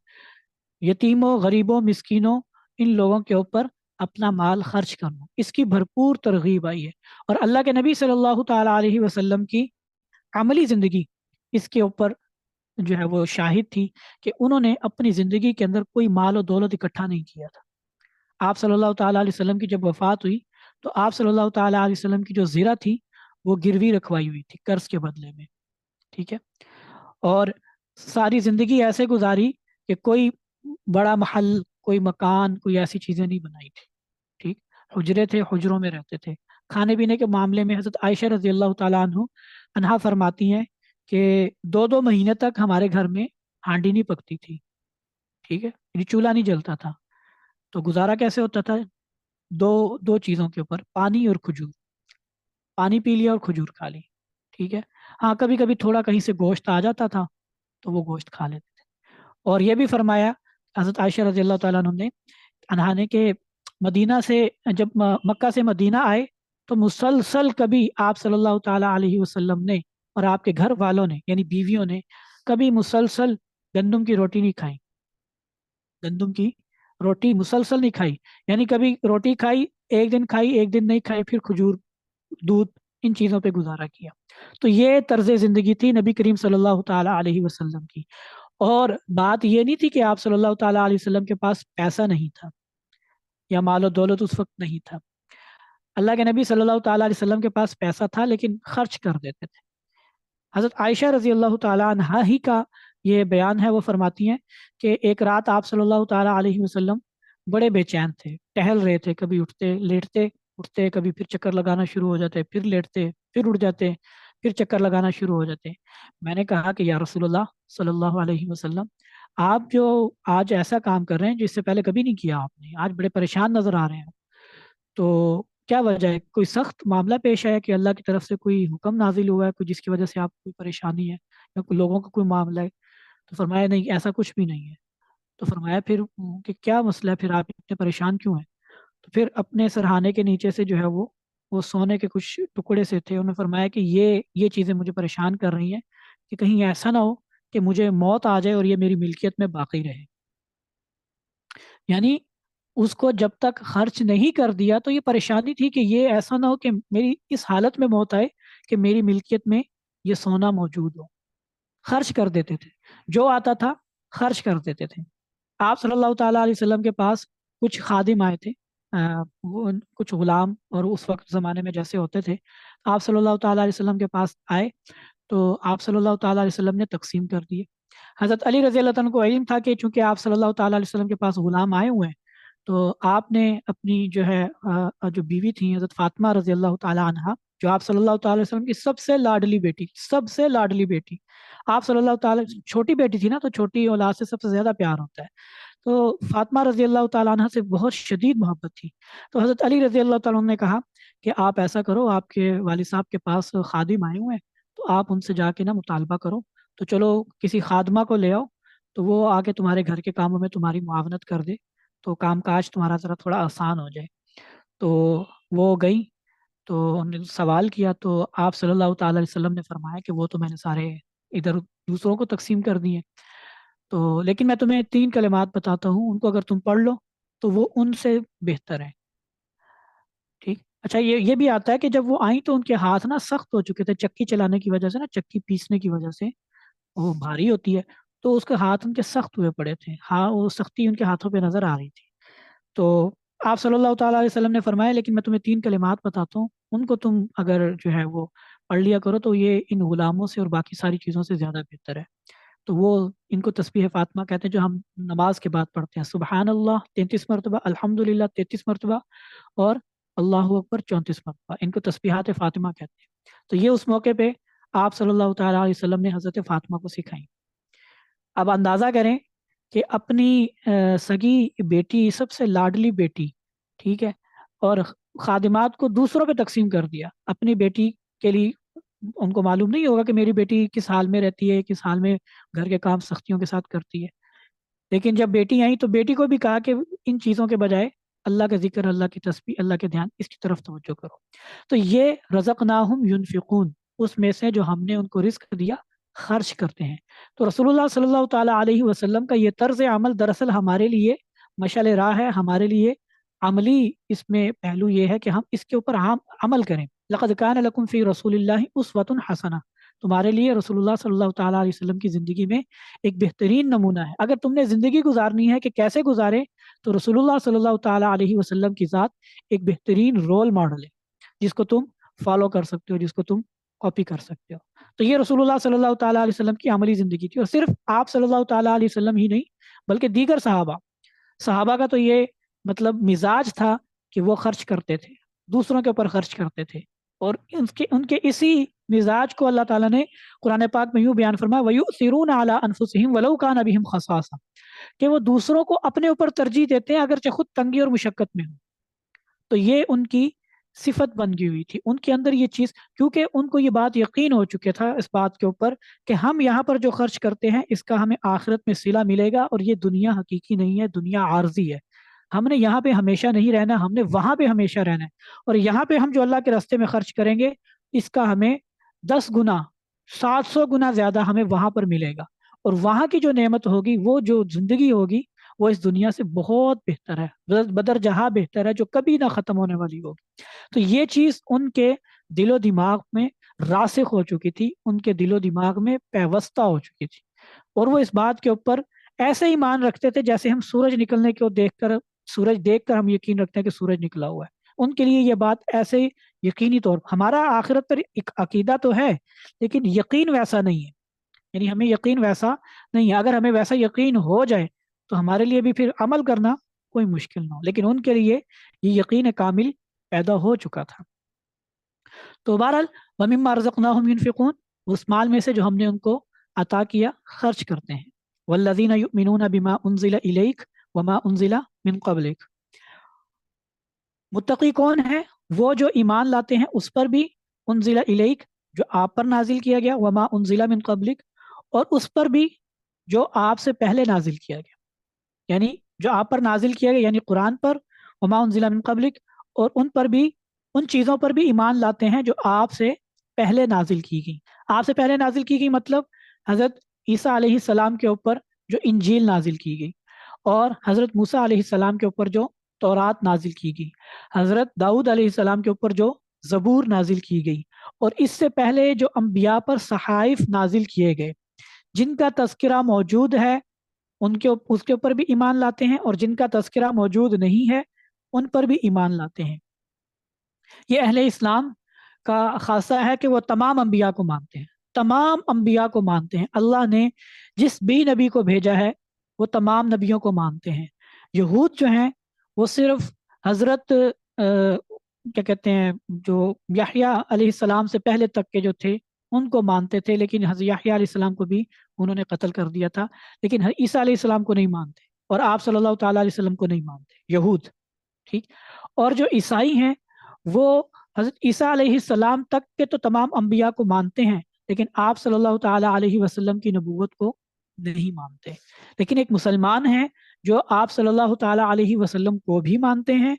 یتیموں، غریبوں، مسکینوں، ان لوگوں کے اوپر اپنا مال خرچ کرنا، اس کی بھرپور ترغیب آئی ہے. اور اللہ کے نبی صلی اللہ تعالیٰ علیہ وسلم کی عملی زندگی اس کے اوپر جو ہے وہ شاہد تھی، کہ انہوں نے اپنی زندگی کے اندر کوئی مال و دولت اکٹھا نہیں کیا تھا. آپ صلی اللہ تعالیٰ علیہ وسلم کی جب وفات ہوئی تو آپ صلی اللہ تعالیٰ علیہ وسلم کی جو زیرہ تھی وہ گروی رکھوائی ہوئی تھی قرض کے بدلے میں، ٹھیک ہے. اور ساری زندگی ایسے گزاری کہ کوئی بڑا محل، کوئی مکان، کوئی ایسی چیزیں نہیں بنائی تھی، ٹھیک. حجرے تھے، حجروں میں رہتے تھے. کھانے پینے کے معاملے میں حضرت عائشہ رضی اللہ تعالیٰ عنہا فرماتی ہیں کہ 2 مہینے تک ہمارے گھر میں ہانڈی نہیں پکتی تھی، ٹھیک ہے، یعنی چولہا نہیں جلتا تھا. تو گزارا کیسے ہوتا تھا؟ دو چیزوں کے اوپر، پانی اور کھجور. پانی پی لیا اور کھجور کھا لی، ٹھیک ہے. ہاں کبھی کبھی تھوڑا کہیں سے گوشت آ جاتا تھا تو وہ گوشت کھا لیتے تھے. اور یہ بھی فرمایا حضرت عائشہ رضی اللہ تعالیٰ عنہ نے کہ مدینہ سے جب مکہ سے مدینہ آئے تو مسلسل کبھی آپ صلی اللہ تعالیٰ علیہ وسلم نے اور آپ کے گھر والوں نے یعنی بیویوں نے کبھی مسلسل گندم کی روٹی نہیں کھائی. گندم کی روٹی مسلسل نہیں کھائی، یعنی کبھی روٹی کھائی، ایک دن کھائی، ایک دن نہیں کھائی، پھر کھجور، دودھ، ان چیزوں پہ گزارا کیا. تو یہ طرز زندگی تھی نبی کریم صلی اللہ تعالیٰ علیہ وسلم کی. اور بات یہ نہیں تھی کہ آپ صلی اللہ تعالیٰ علیہ وسلم کے پاس پیسہ نہیں تھا یا مال و دولت اس وقت نہیں تھا. اللہ کے نبی صلی اللہ تعالیٰ علیہ وسلم کے پاس پیسہ تھا لیکن خرچ کر دیتے تھے۔ حضرت عائشہ رضی اللہ تعالیٰ عنہا ہی کا یہ بیان ہے، وہ فرماتی ہیں کہ ایک رات آپ صلی اللہ تعالیٰ علیہ وسلم بڑے بے چین تھے، ٹہل رہے تھے، کبھی اٹھتے لیٹتے اٹھتے، کبھی پھر چکر لگانا شروع ہو جاتے، پھر لیٹتے، پھر اٹھ جاتے، پھر چکر لگانا شروع ہو جاتے۔ میں نے کہا کہ یا رسول اللہ صلی اللہ علیہ وسلم، آپ جو آج ایسا کام کر رہے ہیں جو اس سے پہلے کبھی نہیں کیا آپ نے، آج بڑے پریشان نظر آ رہے ہیں، تو کیا وجہ ہے؟ کوئی سخت معاملہ پیش آیا کہ اللہ کی طرف سے کوئی حکم نازل ہوا ہے، کوئی جس کی وجہ سے آپ کو کوئی پریشانی ہے یا کوئی لوگوں کا کوئی معاملہ ہے؟ تو فرمایا نہیں، ایسا کچھ بھی نہیں ہے۔ تو فرمایا پھر کہ کیا مسئلہ ہے، پھر آپ اتنے پریشان کیوں ہیں؟ تو پھر اپنے سرہانے کے نیچے سے جو ہے وہ سونے کے کچھ ٹکڑے سے تھے، انہوں نے فرمایا کہ یہ چیزیں مجھے پریشان کر رہی ہیں کہ کہیں ایسا نہ ہو کہ مجھے موت آ جائے اور یہ میری ملکیت میں باقی رہے۔ یعنی اس کو جب تک خرچ نہیں کر دیا تو یہ پریشانی تھی کہ یہ ایسا نہ ہو کہ میری اس حالت میں موت آئے کہ میری ملکیت میں یہ سونا موجود ہو۔ خرچ کر دیتے تھے، جو آتا تھا خرچ کر دیتے تھے۔ آپ صلی اللہ تعالیٰ علیہ وسلم کے پاس کچھ خادم آئے تھے، وہ کچھ غلام، اور اس وقت زمانے میں جیسے ہوتے تھے، آپ صلی اللہ تعالیٰ علیہ وسلم کے پاس آئے تو آپ صلی اللہ تعالیٰ علیہ وسلم نے تقسیم کر دیے۔ حضرت علی رضی اللہ عنہ کو علم تھا کہ چونکہ آپ صلی اللہ تعالیٰ علیہ وسلم کے پاس غلام آئے ہوئے ہیں، تو آپ نے اپنی جو ہے جو بیوی تھی حضرت فاطمہ رضی اللہ تعالیٰ عنہا، جو آپ صلی اللہ تعالیٰ علیہ وسلم کی سب سے لاڈلی بیٹی، سب سے لاڈلی بیٹی، آپ صلی اللہ تعالیٰ چھوٹی بیٹی تھی نا، تو چھوٹی اولاد سے سب سے زیادہ پیار ہوتا ہے، تو فاطمہ رضی اللہ تعالیٰ عنہ سے بہت شدید محبت تھی۔ تو حضرت علی رضی اللہ تعالیٰ عنہ نے کہا کہ آپ ایسا کرو، آپ کے والد صاحب کے پاس خادم آئے ہوئے ہیں، تو آپ ان سے جا کے نا مطالبہ کرو، تو چلو کسی خادمہ کو لے آؤ، تو وہ آ کے تمہارے گھر کے کاموں میں تمہاری معاونت کر دے، تو کام کاج تمہارا ذرا تھوڑا آسان ہو جائے۔ تو وہ گئی، تو انہوں نے سوال کیا، تو آپ صلی اللہ تعالیٰ علیہ وسلم نے فرمایا کہ وہ تو میں نے سارے ادھر دوسروں کو تقسیم کر دیے، تو لیکن میں تمہیں 3 کلمات بتاتا ہوں، ان کو اگر تم پڑھ لو تو وہ ان سے بہتر ہے۔ ٹھیک؟ اچھا، یہ بھی آتا ہے کہ جب وہ آئیں تو ان کے ہاتھ نا سخت ہو چکے تھے، چکی چلانے کی وجہ سے نا، چکی پیسنے کی وجہ سے وہ بھاری ہوتی ہے، تو اس کے ہاتھ ان کے سخت ہوئے پڑے تھے، ہاں وہ سختی ان کے ہاتھوں پہ نظر آ رہی تھی۔ تو آپ صلی اللہ تعالیٰ علیہ وسلم نے فرمایا لیکن میں تمہیں 3 کلمات بتاتا ہوں، ان کو تم اگر جو ہے وہ پڑھ لیا کرو تو یہ ان غلاموں سے اور باقی ساری چیزوں سے زیادہ بہتر ہے۔ تو وہ ان کو تسبیح فاطمہ کہتے ہیں، جو ہم نماز کے بعد پڑھتے ہیں، سبحان اللہ 33 مرتبہ، الحمدللہ 33 مرتبہ، اور اللہ اکبر 34 مرتبہ، ان کو تسبیحات فاطمہ کہتے ہیں۔ تو یہ اس موقع پہ آپ صلی اللہ تعالیٰ علیہ وسلم نے حضرت فاطمہ کو سکھائیں۔ اب اندازہ کریں کہ اپنی سگی بیٹی، سب سے لاڈلی بیٹی، ٹھیک ہے، اور خادمات کو دوسروں پہ تقسیم کر دیا اپنی بیٹی کے لیے۔ ان کو معلوم نہیں ہوگا کہ میری بیٹی کس حال میں رہتی ہے، کس حال میں گھر کے کام سختیوں کے ساتھ کرتی ہے، لیکن جب بیٹی آئی تو بیٹی کو بھی کہا کہ ان چیزوں کے بجائے اللہ کا ذکر، اللہ کی تسبیح، اللہ کے دھیان، اس کی طرف توجہ کرو۔ تو یہ رزقناہم ینفقون، اس میں سے جو ہم نے ان کو رزق دیا خرچ کرتے ہیں۔ تو رسول اللہ صلی اللہ تعالیٰ علیہ وسلم کا یہ طرز عمل دراصل ہمارے لیے مشعل راہ ہے، ہمارے لیے عملی اس میں پہلو یہ ہے کہ ہم اس کے اوپر عام عمل کریں۔ لقد کان لکم فی رسول اللہ اسوۃ حسنہ، تمہارے لیے رسول اللہ صلی اللہ تعالیٰ علیہ وسلم کی زندگی میں ایک بہترین نمونہ ہے۔ اگر تم نے زندگی گزارنی ہے کہ کیسے گزارے، تو رسول اللہ صلی اللہ تعالیٰ علیہ وسلم کی ذات ایک بہترین رول ماڈل ہے جس کو تم فالو کر سکتے ہو، جس کو تم کاپی کر سکتے ہو۔ تو یہ رسول اللہ صلی اللہ تعالیٰ علیہ وسلم کی عملی زندگی تھی، اور صرف آپ صلی اللہ تعالیٰ علیہ وسلم ہی نہیں بلکہ دیگر صحابہ کا تو یہ مطلب مزاج تھا کہ وہ خرچ کرتے تھے، دوسروں کے اوپر خرچ کرتے تھے، اور ان کے اسی مزاج کو اللہ تعالیٰ نے قرآن پاک میں یوں بیان فرمایا وَيُؤْثِرُونَ عَلَىٰ أَنفُسِهِمْ وَلَوْ كَانَ بِهِمْ خَصَاصَةٌ، کہ وہ دوسروں کو اپنے اوپر ترجیح دیتے ہیں اگرچہ خود تنگی اور مشقت میں ہو۔ تو یہ ان کی صفت بن گئی ہوئی تھی، ان کے اندر یہ چیز، کیونکہ ان کو یہ بات یقین ہو چکے تھا اس بات کے اوپر کہ ہم یہاں پر جو خرچ کرتے ہیں اس کا ہمیں آخرت میں صلہ ملے گا، اور یہ دنیا حقیقی نہیں ہے، دنیا عارضی ہے۔ ہم نے یہاں پہ ہمیشہ نہیں رہنا، ہم نے وہاں پہ ہمیشہ رہنا ہے، اور یہاں پہ ہم جو اللہ کے راستے میں خرچ کریں گے اس کا ہمیں 10 گنا 700 گنا زیادہ ہمیں وہاں پر ملے گا، اور وہاں کی جو نعمت ہوگی، وہ جو زندگی ہوگی، وہ اس دنیا سے بہت بہتر ہے، بدر جہاں بہتر ہے، جو کبھی نہ ختم ہونے والی ہوگی۔ تو یہ چیز ان کے دل و دماغ میں راسخ ہو چکی تھی، ان کے دل و دماغ میں پیوستہ ہو چکی تھی، اور وہ اس بات کے اوپر ایسے ہی مان رکھتے تھے جیسے ہم سورج نکلنے کو دیکھ کر ہم یقین رکھتے ہیں کہ سورج نکلا ہوا ہے، ان کے لیے یہ بات ایسے یقینی طور پر، ہمارا آخرت پر ایک عقیدہ تو ہے لیکن یقین ویسا نہیں ہے، یعنی ہمیں یقین ویسا نہیں ہے، اگر ہمیں ویسا یقین ہو جائے تو ہمارے لیے بھی پھر عمل کرنا کوئی مشکل نہ ہو، لیکن ان کے لیے یہ یقین کامل پیدا ہو چکا تھا۔ تو بہرحال وَمِمَّا رَزَقْنَاهُمْ يُنْفِقُونَ، اس مال میں سے جو ہم نے ان کو عطا کیا خرچ کرتے ہیں۔ وَالَّذِينَ يُؤْمِنُونَ بِمَا أُنزِلَ إِلَيْكَ وَمَا أُنزِلَ مِن قَبْلِكَ، متقی کون ہے؟ وہ جو ایمان لاتے ہیں اس پر بھی، انزل الیک جو آپ پر نازل کیا گیا، وما انزل من قبلک اور اس پر بھی جو آپ سے پہلے نازل کیا گیا، یعنی جو آپ پر نازل کیا گیا یعنی قرآن پر، وما انزل من قبلک، اور ان پر بھی، ان چیزوں پر بھی ایمان لاتے ہیں جو آپ سے پہلے نازل کی گئی۔ آپ سے پہلے نازل کی گئی مطلب حضرت عیسیٰ علیہ السلام کے اوپر جو انجیل نازل کی گئی، اور حضرت موسیٰ علیہ السلام کے اوپر جو تورات نازل کی گئی، حضرت داؤد علیہ السلام کے اوپر جو زبور نازل کی گئی، اور اس سے پہلے جو انبیاء پر صحائف نازل کیے گئے جن کا تذکرہ موجود ہے اس کے اوپر بھی ایمان لاتے ہیں، اور جن کا تذکرہ موجود نہیں ہے ان پر بھی ایمان لاتے ہیں۔ یہ اہل اسلام کا خاصہ ہے کہ وہ تمام انبیاء کو مانتے ہیں، تمام انبیاء کو مانتے ہیں، اللہ نے جس بھی نبی کو بھیجا ہے وہ تمام نبیوں کو مانتے ہیں۔ یہود جو ہیں وہ صرف حضرت کیا کہتے ہیں جو یحییٰ علیہ السلام سے پہلے تک کے جو تھے ان کو مانتے تھے، لیکن حضرت یحییٰ علیہ السلام کو بھی انہوں نے قتل کر دیا تھا، لیکن عیسیٰ علیہ السلام کو نہیں مانتے، اور آپ صلی اللہ تعالیٰ علیہ وسلم کو نہیں مانتے یہود، ٹھیک۔ اور جو عیسائی ہیں وہ حضرت عیسیٰ علیہ السلام تک کے تو تمام انبیاء کو مانتے ہیں، لیکن آپ صلی اللہ تعالیٰ علیہ وسلم کی نبوت کو نہیں مانتے۔ لیکن ایک مسلمان ہے جو آپ صلی اللہ تعالیٰ علیہ وسلم کو بھی مانتے ہیں،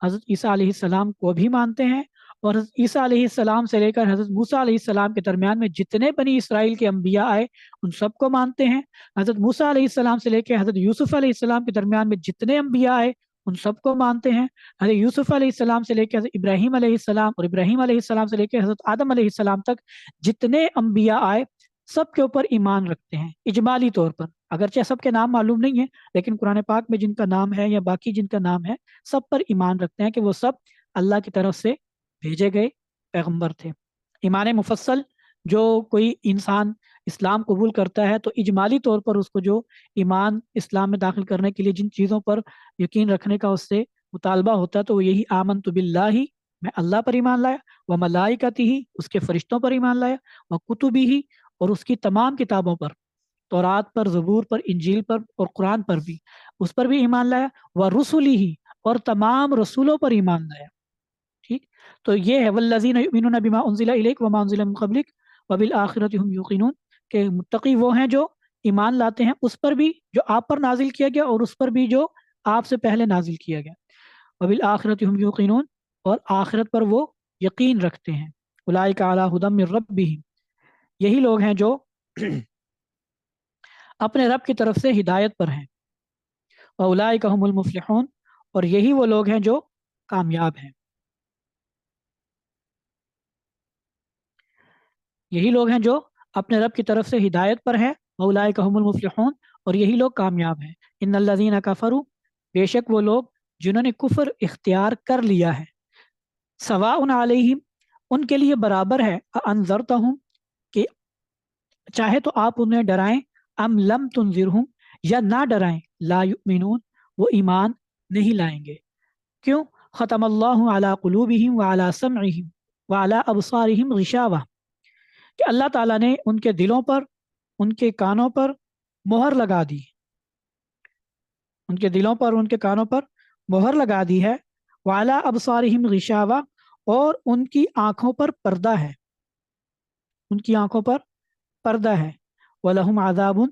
حضرت عیسیٰ علیہ السلام کو بھی مانتے ہیں، اور حضرت عیسیٰ علیہ السلام سے لے کر حضرت موسیٰ علیہ السلام کے درمیان میں جتنے بنی اسرائیل کے انبیاء آئے ان سب کو مانتے ہیں، حضرت موسیٰ علیہ السلام سے لے کے حضرت یوسف علیہ السلام کے درمیان میں جتنے انبیاء آئے ان سب کو مانتے ہیں، حضرت یوسف علیہ السلام سے لے کے حضرت ابراہیم علیہ السلام، اور ابراہیم علیہ السلام سے لے کے حضرت آدم علیہ السلام تک جتنے انبیاء آئے سب کے اوپر ایمان رکھتے ہیں اجمالی طور پر، اگرچہ سب کے نام معلوم نہیں ہے لیکن قرآن پاک میں جن کا نام ہے یا باقی جن کا نام ہے سب پر ایمان رکھتے ہیں کہ وہ سب اللہ کی طرف سے بھیجے گئے پیغمبر تھے۔ ایمان مفصل جو کوئی انسان اسلام قبول کرتا ہے تو اجمالی طور پر اس کو جو ایمان اسلام میں داخل کرنے کے لیے جن چیزوں پر یقین رکھنے کا اس سے مطالبہ ہوتا ہے تو وہ یہی آمنت باللہ، میں اللہ پر ایمان لایا، و ملائکتہ، اس کے فرشتوں پر ایمان لایا، و کتبہ، اور اس کی تمام کتابوں پر، تورات پر، زبور پر، انجیل پر اور قرآن پر بھی، اس پر بھی ایمان لایا، و رسلہ، اور تمام رسولوں پر ایمان لایا، ٹھیک۔ تو یہ ہے والذین یؤمنون بما انزل الیک وما انزل من قبلک وبالآخرۃ هم یوقنون، کہ متقی وہ ہیں جو ایمان لاتے ہیں اس پر بھی جو آپ پر نازل کیا گیا اور اس پر بھی جو آپ سے پہلے نازل کیا گیا، وبالآخرۃ هم یوقنون، اور آخرت پر وہ یقین رکھتے ہیں۔ اولئک علی ھدی من ربہم، یہی لوگ ہیں جو اپنے رب کی طرف سے ہدایت پر ہیں، واولئک هم المفلحون، اور یہی وہ لوگ ہیں جو کامیاب ہیں، یہی لوگ ہیں جو اپنے رب کی طرف سے ہدایت پر ہیں، واولئک هم المفلحون، اور یہی لوگ کامیاب ہیں۔ ان الذین کفروا، بے شک وہ لوگ جنہوں نے کفر اختیار کر لیا ہے، سواء علیہم، ان کے لیے برابر ہے، انذرتہم، کہ چاہے تو آپ انہیں ڈرائیں، ام لم تنذرہم، یا نہ ڈرائیں، لا یؤمنون، وہ ایمان نہیں لائیں گے۔ کیوں؟ ختم اللہ علی قلوبہم وعلی سمعہم وعلی ابصارہم غشاوہ، کہ اللہ تعالیٰ نے ان کے دلوں پر، ان کے کانوں پر مہر لگا دی، ان کے دلوں پر، ان کے کانوں پر مہر لگا دی ہے، وعلی ابصارہم غشاوہ، اور ان کی آنکھوں پر پردہ ہے، ان کی آنکھوں پر پردہ ہے، وَلَهُمْ عَذَابٌ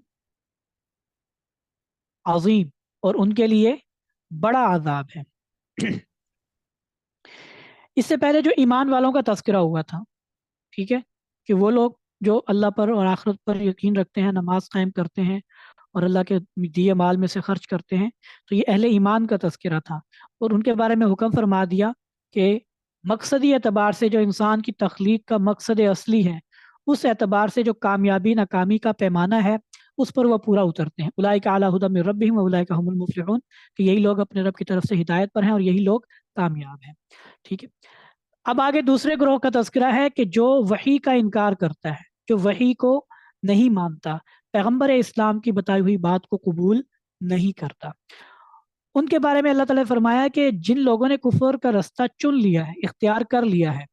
عظیم، اور ان کے لیے بڑا عذاب ہے۔ اس سے پہلے جو ایمان والوں کا تذکرہ ہوا تھا، ٹھیک ہے، کہ وہ لوگ جو اللہ پر اور آخرت پر یقین رکھتے ہیں، نماز قائم کرتے ہیں اور اللہ کے دیے مال میں سے خرچ کرتے ہیں، تو یہ اہل ایمان کا تذکرہ تھا، اور ان کے بارے میں حکم فرما دیا کہ مقصدی اعتبار سے جو انسان کی تخلیق کا مقصد اصلی ہے، اس اعتبار سے جو کامیابی ناکامی کا پیمانہ ہے اس پر وہ پورا اترتے ہیں۔ اولئک علی ھدی من ربہم واولئک هم المفلحون، کہ یہی لوگ اپنے رب کی طرف سے ہدایت پر ہیں اور یہی لوگ کامیاب ہیں. ٹھیک ہے. اب آگے دوسرے گروہ کا تذکرہ ہے کہ جو وحی کا انکار کرتا ہے، جو وحی کو نہیں مانتا، پیغمبر اسلام کی بتائی ہوئی بات کو قبول نہیں کرتا. ان کے بارے میں اللہ تعالیٰ نے فرمایا کہ جن لوگوں نے کفر کا رستہ چن لیا ہے، اختیار کر لیا ہے،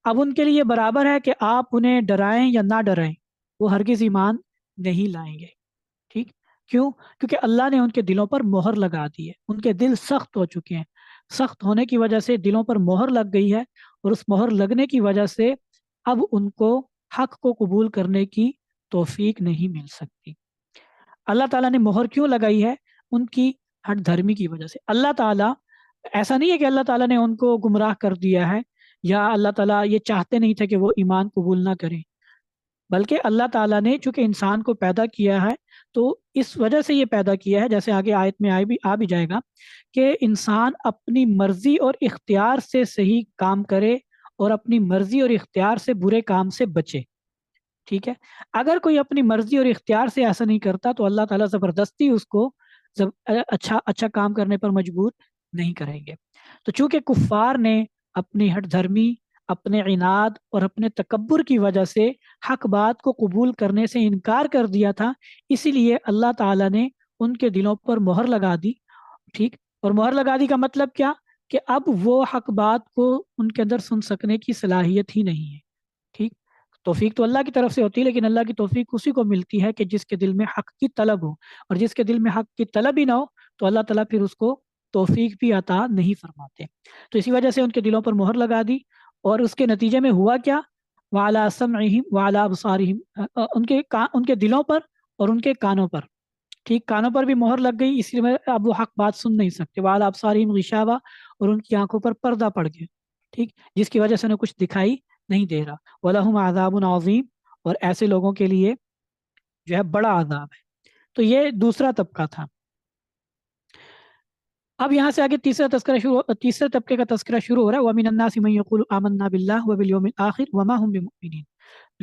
اب ان کے لیے برابر ہے کہ آپ انہیں ڈرائیں یا نہ ڈرائیں، وہ ہرگز ایمان نہیں لائیں گے. ٹھیک. کیوں؟ کیونکہ اللہ نے ان کے دلوں پر مہر لگا دی ہے، ان کے دل سخت ہو چکے ہیں. سخت ہونے کی وجہ سے دلوں پر مہر لگ گئی ہے، اور اس مہر لگنے کی وجہ سے اب ان کو حق کو قبول کرنے کی توفیق نہیں مل سکتی. اللہ تعالیٰ نے مہر کیوں لگائی ہے؟ ان کی ہٹ دھرمی کی وجہ سے. اللہ تعالیٰ، ایسا نہیں ہے کہ اللہ تعالیٰ نے ان کو گمراہ کر دیا ہے یا اللہ تعالیٰ یہ چاہتے نہیں تھے کہ وہ ایمان قبول نہ کریں، بلکہ اللہ تعالیٰ نے چونکہ انسان کو پیدا کیا ہے تو اس وجہ سے یہ پیدا کیا ہے، جیسے آگے آیت میں آ بھی جائے گا، کہ انسان اپنی مرضی اور اختیار سے صحیح کام کرے اور اپنی مرضی اور اختیار سے برے کام سے بچے. ٹھیک ہے. اگر کوئی اپنی مرضی اور اختیار سے ایسا نہیں کرتا تو اللہ تعالیٰ زبردستی اس کو اچھا اچھا کام کرنے پر مجبور نہیں کریں گے. تو چونکہ کفار نے اپنی ہٹ دھرمی، اپنے عناد اور اپنے تکبر کی وجہ سے حق بات کو قبول کرنے سے انکار کر دیا تھا، اسی لیے اللہ تعالیٰ نے ان کے دلوں پر مہر لگا دی. ٹھیک. اور مہر لگا دی کا مطلب کیا؟ کہ اب وہ حق بات کو ان کے اندر سن سکنے کی صلاحیت ہی نہیں ہے. ٹھیک. توفیق تو اللہ کی طرف سے ہوتی ہے، لیکن اللہ کی توفیق اسی کو ملتی ہے کہ جس کے دل میں حق کی طلب ہو، اور جس کے دل میں حق کی طلب ہی نہ ہو تو اللہ تعالیٰ پھر اس کو توفیق بھی عطا نہیں فرماتے. تو اسی وجہ سے ان کے دلوں پر مہر لگا دی، اور اس کے نتیجے میں ہوا کیا؟ وَعَلَىٰ سَمْعِهِمْ وَعَلَىٰ أَبْصَارِهِمْ، ان کے دلوں پر اور ان کے کانوں پر. ٹھیک. کانوں پر بھی مہر لگ گئی، اس لیے اب وہ حق بات سن نہیں سکتے. وَعَلَىٰ أَبْصَارِهِمْ غِشَاوَةٌ، اور ان کی آنکھوں پر پردہ پڑ گیا. ٹھیک. جس کی وجہ سے انہیں کچھ دکھائی نہیں دے رہا. وَلَهُمْ عَذَابٌ عَظِيمٌ، اور ایسے لوگوں کے لیے جو ہے بڑا عذاب ہے. تو یہ دوسرا طبقہ تھا. اب یہاں سے آگے تیسرے طبقے کا تذکرہ شروع ہو رہا ہے. وَمِنَ النَّاسِ مَن يَقُولُ آمَنَّا بِاللَّهِ وَبِالْيَوْمِ الْآخِرِ وَمَا هُم بِمُؤْمِنِينَ.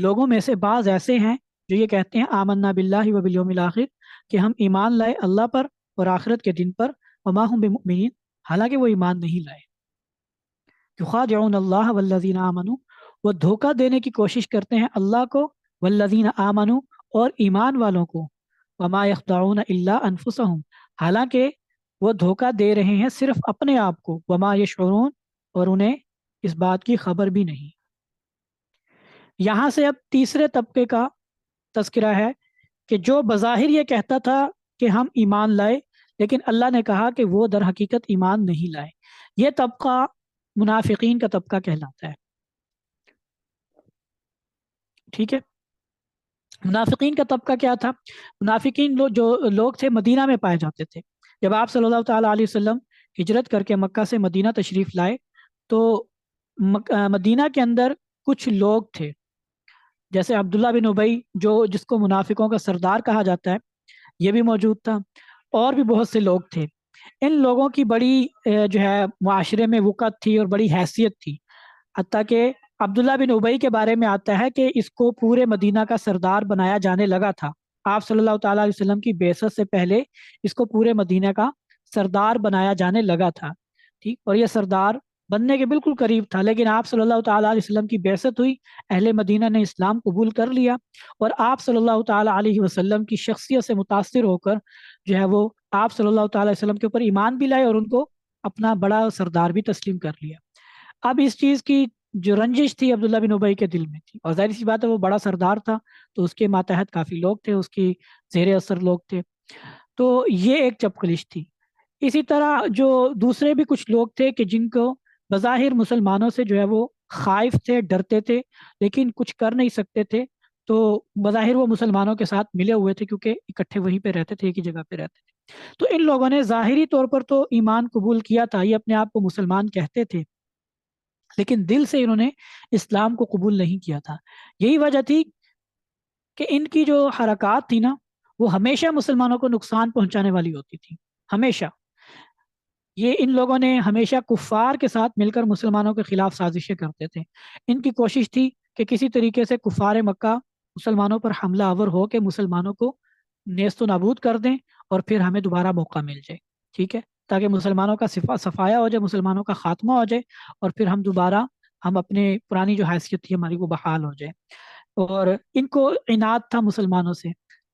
لوگوں میں سے بعض ایسے ہیں جو یہ کہتے ہیں آمنا باللہ وبالیوم الآخر، کہ ہم ایمان لائے اللہ پر اور آخرت کے دن پر. وما هم بمؤمنین، حالانکہ وہ ایمان نہیں لائے. یخادعون اللہ والذین آمنوا، وہ دھوکہ دینے کی کوشش کرتے ہیں اللہ کو، والذین آمنوا، اور ایمان والوں کو. وما یخدعون الا انفسهم، حالانکہ وہ دھوکہ دے رہے ہیں صرف اپنے آپ کو. وما یشعرون، اور انہیں اس بات کی خبر بھی نہیں. یہاں سے اب تیسرے طبقے کا تذکرہ ہے کہ جو بظاہر یہ کہتا تھا کہ ہم ایمان لائے، لیکن اللہ نے کہا کہ وہ در حقیقت ایمان نہیں لائے. یہ طبقہ منافقین کا طبقہ کہلاتا ہے. ٹھیک ہے. منافقین کا طبقہ کیا تھا؟ منافقین جو لوگ تھے مدینہ میں پائے جاتے تھے. جب آپ صلی اللہ تعالیٰ علیہ وسلم ہجرت کر کے مکہ سے مدینہ تشریف لائے تو مدینہ کے اندر کچھ لوگ تھے، جیسے عبداللہ بن ابی، جس کو منافقوں کا سردار کہا جاتا ہے، یہ بھی موجود تھا، اور بھی بہت سے لوگ تھے. ان لوگوں کی بڑی جو ہے معاشرے میں وقت تھی اور بڑی حیثیت تھی، حتیٰ کہ عبداللہ بن ابی کے بارے میں آتا ہے کہ اس کو پورے مدینہ کا سردار بنایا جانے لگا تھا. آپ صلی اللہ تعالیٰ علیہ وسلم کی بعثت سے پہلے اس کو پورے مدینہ کا سردار بنایا جانے لگا تھا. ٹھیک. اور یہ سردار بننے کے بالکل قریب تھا، لیکن آپ صلی اللہ تعالیٰ علیہ وسلم کی بعثت ہوئی، اہل مدینہ نے اسلام قبول کر لیا، اور آپ صلی اللہ تعالیٰ علیہ وسلم کی شخصیت سے متاثر ہو کر جو ہے وہ آپ صلی اللہ تعالیٰ علیہ وسلم کے اوپر ایمان بھی لائے اور ان کو اپنا بڑا سردار بھی تسلیم کر لیا. اب اس چیز کی جو رنجش تھی عبداللہ بن ابی کے دل میں تھی، اور ظاہر سی بات ہے وہ بڑا سردار تھا تو اس کے ماتحت کافی لوگ تھے، اس کی زیر اثر لوگ تھے. تو یہ ایک چپقلش تھی. اسی طرح جو دوسرے بھی کچھ لوگ تھے کہ جن کو بظاہر مسلمانوں سے جو ہے وہ خائف تھے، ڈرتے تھے، لیکن کچھ کر نہیں سکتے تھے. تو بظاہر وہ مسلمانوں کے ساتھ ملے ہوئے تھے کیونکہ اکٹھے وہیں پہ رہتے تھے، ایک ہی جگہ پہ رہتے تھے. تو ان لوگوں نے ظاہری طور پر تو ایمان قبول کیا تھا، یہ اپنے آپ کو مسلمان کہتے تھے، لیکن دل سے انہوں نے اسلام کو قبول نہیں کیا تھا. یہی وجہ تھی کہ ان کی جو حرکات تھی نا وہ ہمیشہ مسلمانوں کو نقصان پہنچانے والی ہوتی تھی. ہمیشہ یہ ان لوگوں نے ہمیشہ کفار کے ساتھ مل کر مسلمانوں کے خلاف سازشیں کرتے تھے. ان کی کوشش تھی کہ کسی طریقے سے کفار مکہ مسلمانوں پر حملہ آور ہو کے مسلمانوں کو نیست و نابود کر دیں اور پھر ہمیں دوبارہ موقع مل جائے. ٹھیک ہے. تاکہ مسلمانوں کا صفایا ہو جائے، مسلمانوں کا خاتمہ ہو جائے، اور پھر ہم دوبارہ ہم اپنے پرانی جو حیثیت تھی ہماری وہ بحال ہو جائے۔ اور ان کو عناد تھا مسلمانوں سے،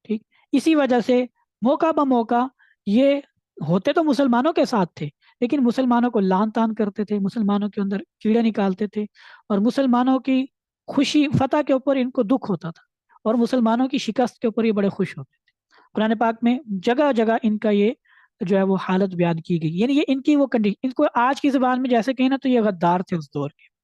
ٹھیک، اسی وجہ سے موقع بہ موقع یہ ہوتے تو مسلمانوں کے ساتھ تھے، لیکن مسلمانوں کو لان تان کرتے تھے، مسلمانوں کے اندر کیڑے نکالتے تھے، اور مسلمانوں کی خوشی فتح کے اوپر ان کو دکھ ہوتا تھا، اور مسلمانوں کی شکست کے اوپر یہ بڑے خوش ہوتے تھے۔ قرآن پاک میں جگہ جگہ ان کا یہ جو ہے وہ حالت بیان کی گئی، یعنی یہ ان کی وہ کنڈیشن، ان کو آج کی زبان میں جیسے کہیں نا تو یہ غدار تھے اس دور کے۔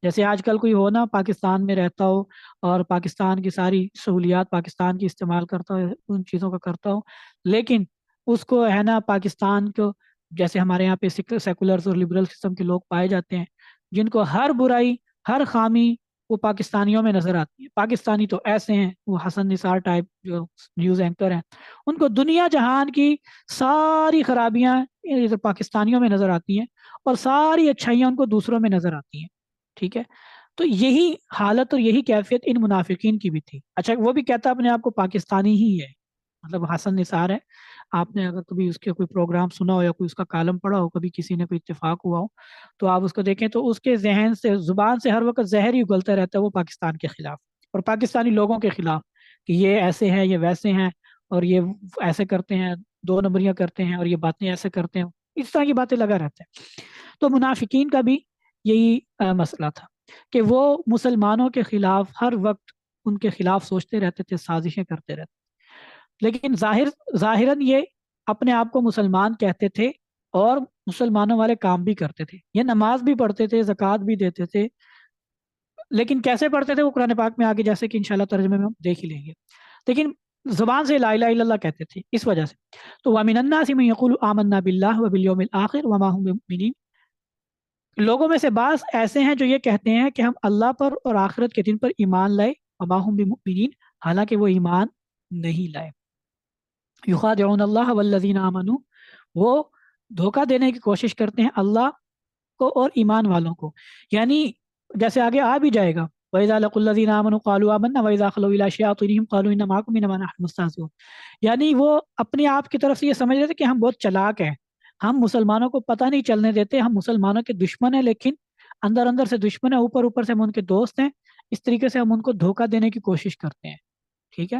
جیسے آج کل کوئی ہو نا پاکستان میں رہتا ہو اور پاکستان کی ساری سہولیات پاکستان کی استعمال کرتا ہو، ان چیزوں کا کرتا ہو، لیکن اس کو ہے نا پاکستان کو، جیسے ہمارے یہاں پہ سیکولرز اور لبرل سسٹم کے لوگ پائے جاتے ہیں، جن کو ہر برائی ہر خامی وہ پاکستانیوں میں نظر آتی ہے۔ پاکستانی تو ایسے ہیں، وہ حسن نثار ٹائپ جو نیوز اینکر ہیں، ان کو دنیا جہان کی ساری خرابیاں ادھر پاکستانیوں میں نظر آتی ہیں، اور ساری اچھائیاں ان کو دوسروں میں نظر آتی ہیں، ٹھیک ہے۔ تو یہی حالت اور یہی کیفیت ان منافقین کی بھی تھی۔ اچھا وہ بھی کہتا اپنے آپ کو پاکستانی ہی ہے، مطلب حسن نثار ہے، آپ نے اگر کبھی اس کے کوئی پروگرام سنا ہو یا کوئی اس کا کالم پڑھا ہو، کبھی کسی نے کوئی اتفاق ہوا ہو تو آپ اس کو دیکھیں تو اس کے ذہن سے زبان سے ہر وقت زہر ہی اگلتا رہتا ہے وہ پاکستان کے خلاف اور پاکستانی لوگوں کے خلاف، کہ یہ ایسے ہیں، یہ ویسے ہیں، اور یہ ایسے کرتے ہیں، دو نمبریاں کرتے ہیں، اور یہ باتیں ایسے کرتے ہیں، اس طرح کی باتیں لگا رہتے ہیں۔ تو منافقین کا بھی یہی مسئلہ تھا کہ وہ مسلمانوں کے خلاف ہر وقت ان کے خلاف سوچتے رہتے تھے، سازشیں کرتے رہتے تھے، لیکن ظاہراً یہ اپنے آپ کو مسلمان کہتے تھے اور مسلمانوں والے کام بھی کرتے تھے، یہ نماز بھی پڑھتے تھے، زکوٰۃ بھی دیتے تھے، لیکن کیسے پڑھتے تھے وہ قرآن پاک میں آگے جیسے کہ انشاءاللہ ترجمے میں ہم دیکھ ہی لیں گے، لیکن زبان سے لا الہ الا اللہ کہتے تھے اس وجہ سے۔ تو وَمِنَ النَّاسِ مَن يَقُولُ آمَنَّا بِاللَّهِ وَبِالْيَوْمِ الْآخِرِ وَمَا هُم بِمُؤْمِنِينَ، لوگوں میں سے بعض ایسے ہیں جو یہ کہتے ہیں کہ ہم اللہ پر اور آخرت کے دن پر ایمان لائے، وما هم بمؤمنین، حالانکہ وہ ایمان نہیں لائے۔ یخادعون اللہ والذین آمنوا، وہ دھوکہ دینے کی کوشش کرتے ہیں اللہ کو اور ایمان والوں کو، یعنی جیسے آگے آ بھی جائے گا وَإِذَا لَقُوا الَّذِينَ آمَنُوا قَالُوا آمَنَّا وَإِذَا خَلَوْا إِلَىٰ شَيَاطِينِهِمْ قَالُوا إِنَّا مَعَكُمْ إِنَّمَا نَحْنُ مُسْتَهْزِئُونَ، یعنی وہ اپنے آپ کی طرف سے یہ سمجھ رہے تھے کہ ہم بہت چلاک ہیں، ہم مسلمانوں کو پتہ نہیں چلنے دیتے، ہم مسلمانوں کے دشمن ہیں، لیکن اندر اندر سے دشمن ہیں، اوپر اوپر سے ہم ان کے دوست ہیں، اس طریقے سے ہم ان کو دھوکہ دینے کی کوشش کرتے ہیں، ٹھیک ہے۔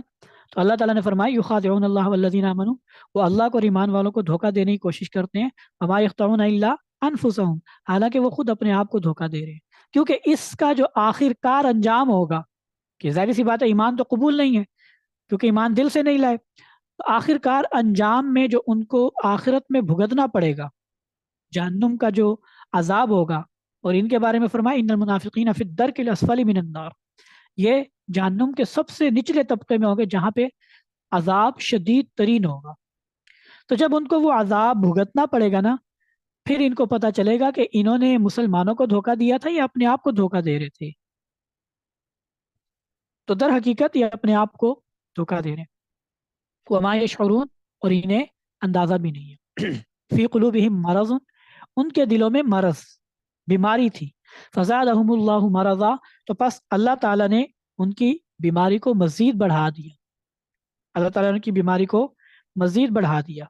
تو اللہ تعالیٰ نے فرمایا یخادعون اللہ والذین آمنوا، وہ اللہ کو اور ایمان والوں کو دھوکہ دینے کی کوشش کرتے ہیں، وما یخدعون الا انفسهم، حالانکہ وہ خود اپنے آپ کو دھوکہ دے رہے ہیں، کیونکہ اس کا جو آخر کار انجام ہوگا، کہ ظاہر سی بات ہے ایمان تو قبول نہیں ہے کیونکہ ایمان دل سے نہیں لائے، تو آخر کار انجام میں جو ان کو آخرت میں بھگتنا پڑے گا، جہنم کا جو عذاب ہوگا، اور ان کے بارے میں فرمایا ان المنافقین فی الدرک الاسفل من النار، یہ جہنم کے سب سے نچلے طبقے میں ہوں گے جہاں پہ عذاب شدید ترین ہوگا۔ تو جب ان کو وہ عذاب بھگتنا پڑے گا نا، پھر ان کو پتہ چلے گا کہ انہوں نے مسلمانوں کو دھوکہ دیا تھا یا اپنے آپ کو دھوکہ دے رہے تھے، تو در حقیقت یہ اپنے آپ کو دھوکہ دے رہے ہیں۔ وما یشعرون، اور انہیں اندازہ بھی نہیں ہے۔ فی قلوبہم مرض، ان کے دلوں میں مرض، بیماری تھی، فزادہم اللہ مرضا، تو پس اللہ تعالیٰ نے ان کی بیماری کو مزید بڑھا دیا، اللہ تعالیٰ نے ان کی بیماری کو مزید بڑھا دیا،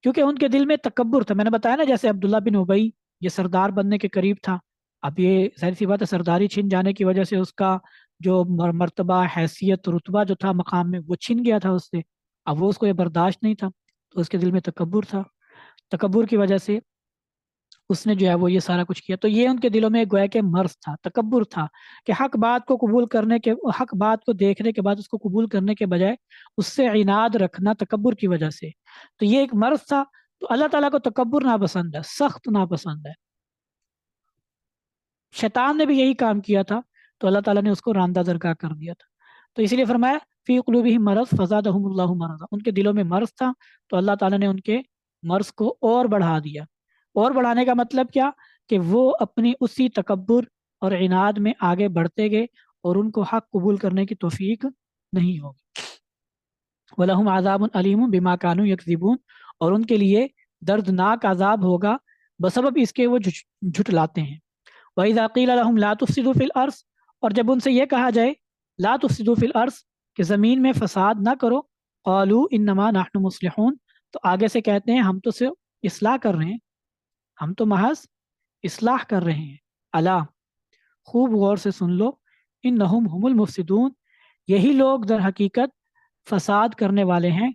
کیونکہ ان کے دل میں تکبر تھا۔ میں نے بتایا نا جیسے عبداللہ بن ابی یہ سردار بننے کے قریب تھا، اب یہ ظاہر سی بات ہے سرداری چھن جانے کی وجہ سے اس کا جو مرتبہ، حیثیت، رتبہ جو تھا مقام میں وہ چھن گیا تھا اس سے، اب وہ اس کو یہ برداشت نہیں تھا، تو اس کے دل میں تکبر تھا، تکبر کی وجہ سے اس نے جو ہے وہ یہ سارا کچھ کیا۔ تو یہ ان کے دلوں میں گویا کہ مرض تھا، تکبر تھا، کہ حق بات کو قبول کرنے کے، حق بات کو دیکھنے کے بعد اس کو قبول کرنے کے بجائے اس سے عناد رکھنا تکبر کی وجہ سے، تو یہ ایک مرض تھا۔ تو اللہ تعالیٰ کو تکبر ناپسند ہے، سخت ناپسند ہے، شیطان نے بھی یہی کام کیا تھا، تو اللہ تعالیٰ نے اس کو راندہ درگاہ کر دیا تھا۔ تو اسی لیے فرمایا فی قلوبہم مرض فزادہم اللہ مرضا، ان کے دلوں میں مرض تھا تو اللہ تعالیٰ نے ان کے مرض کو اور بڑھا دیا۔ اور بڑھانے کا مطلب کیا، کہ وہ اپنی اسی تکبر اور عناد میں آگے بڑھتے گئے اور ان کو حق قبول کرنے کی توفیق نہیں ہوگی۔ وَلَهُمْ عَذَابٌ عَلِيمٌ بِمَا كَانُوا يَكْذِبُونَ، اور ان کے لیے دردناک عذاب ہوگا بسبب اس کے وہ جھٹلاتے ہیں۔ وَإِذَا قِيلَ لَهُمْ لَا تُفْسِدُوا فِي الْأَرْضِ، اور جب ان سے یہ کہا جائے لا تفسدوا فی الارض، کہ زمین میں فساد نہ کرو، قالوا انما نحن مصلحون، تو آگے سے کہتے ہیں ہم تو صرف اصلاح کر رہے ہیں، ہم تو محض اصلاح کر رہے ہیں۔ الا، خوب غور سے سن لو، انہم هم المفسدون، یہی لوگ در حقیقت فساد کرنے والے ہیں،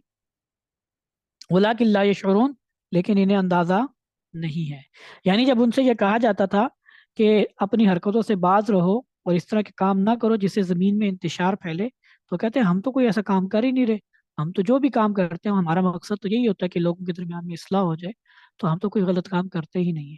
ولیکن لا یشعرون، لیکن انہیں اندازہ نہیں ہے۔ یعنی جب ان سے یہ کہا جاتا تھا کہ اپنی حرکتوں سے باز رہو اور اس طرح کے کام نہ کرو جس سے زمین میں انتشار پھیلے، تو کہتے ہیں ہم تو کوئی ایسا کام کر ہی نہیں رہے، ہم تو جو بھی کام کرتے ہیں ہمارا مقصد تو یہی ہوتا ہے کہ لوگوں کے درمیان میں اصلاح ہو جائے، تو ہم تو کوئی غلط کام کرتے ہی نہیں ہیں۔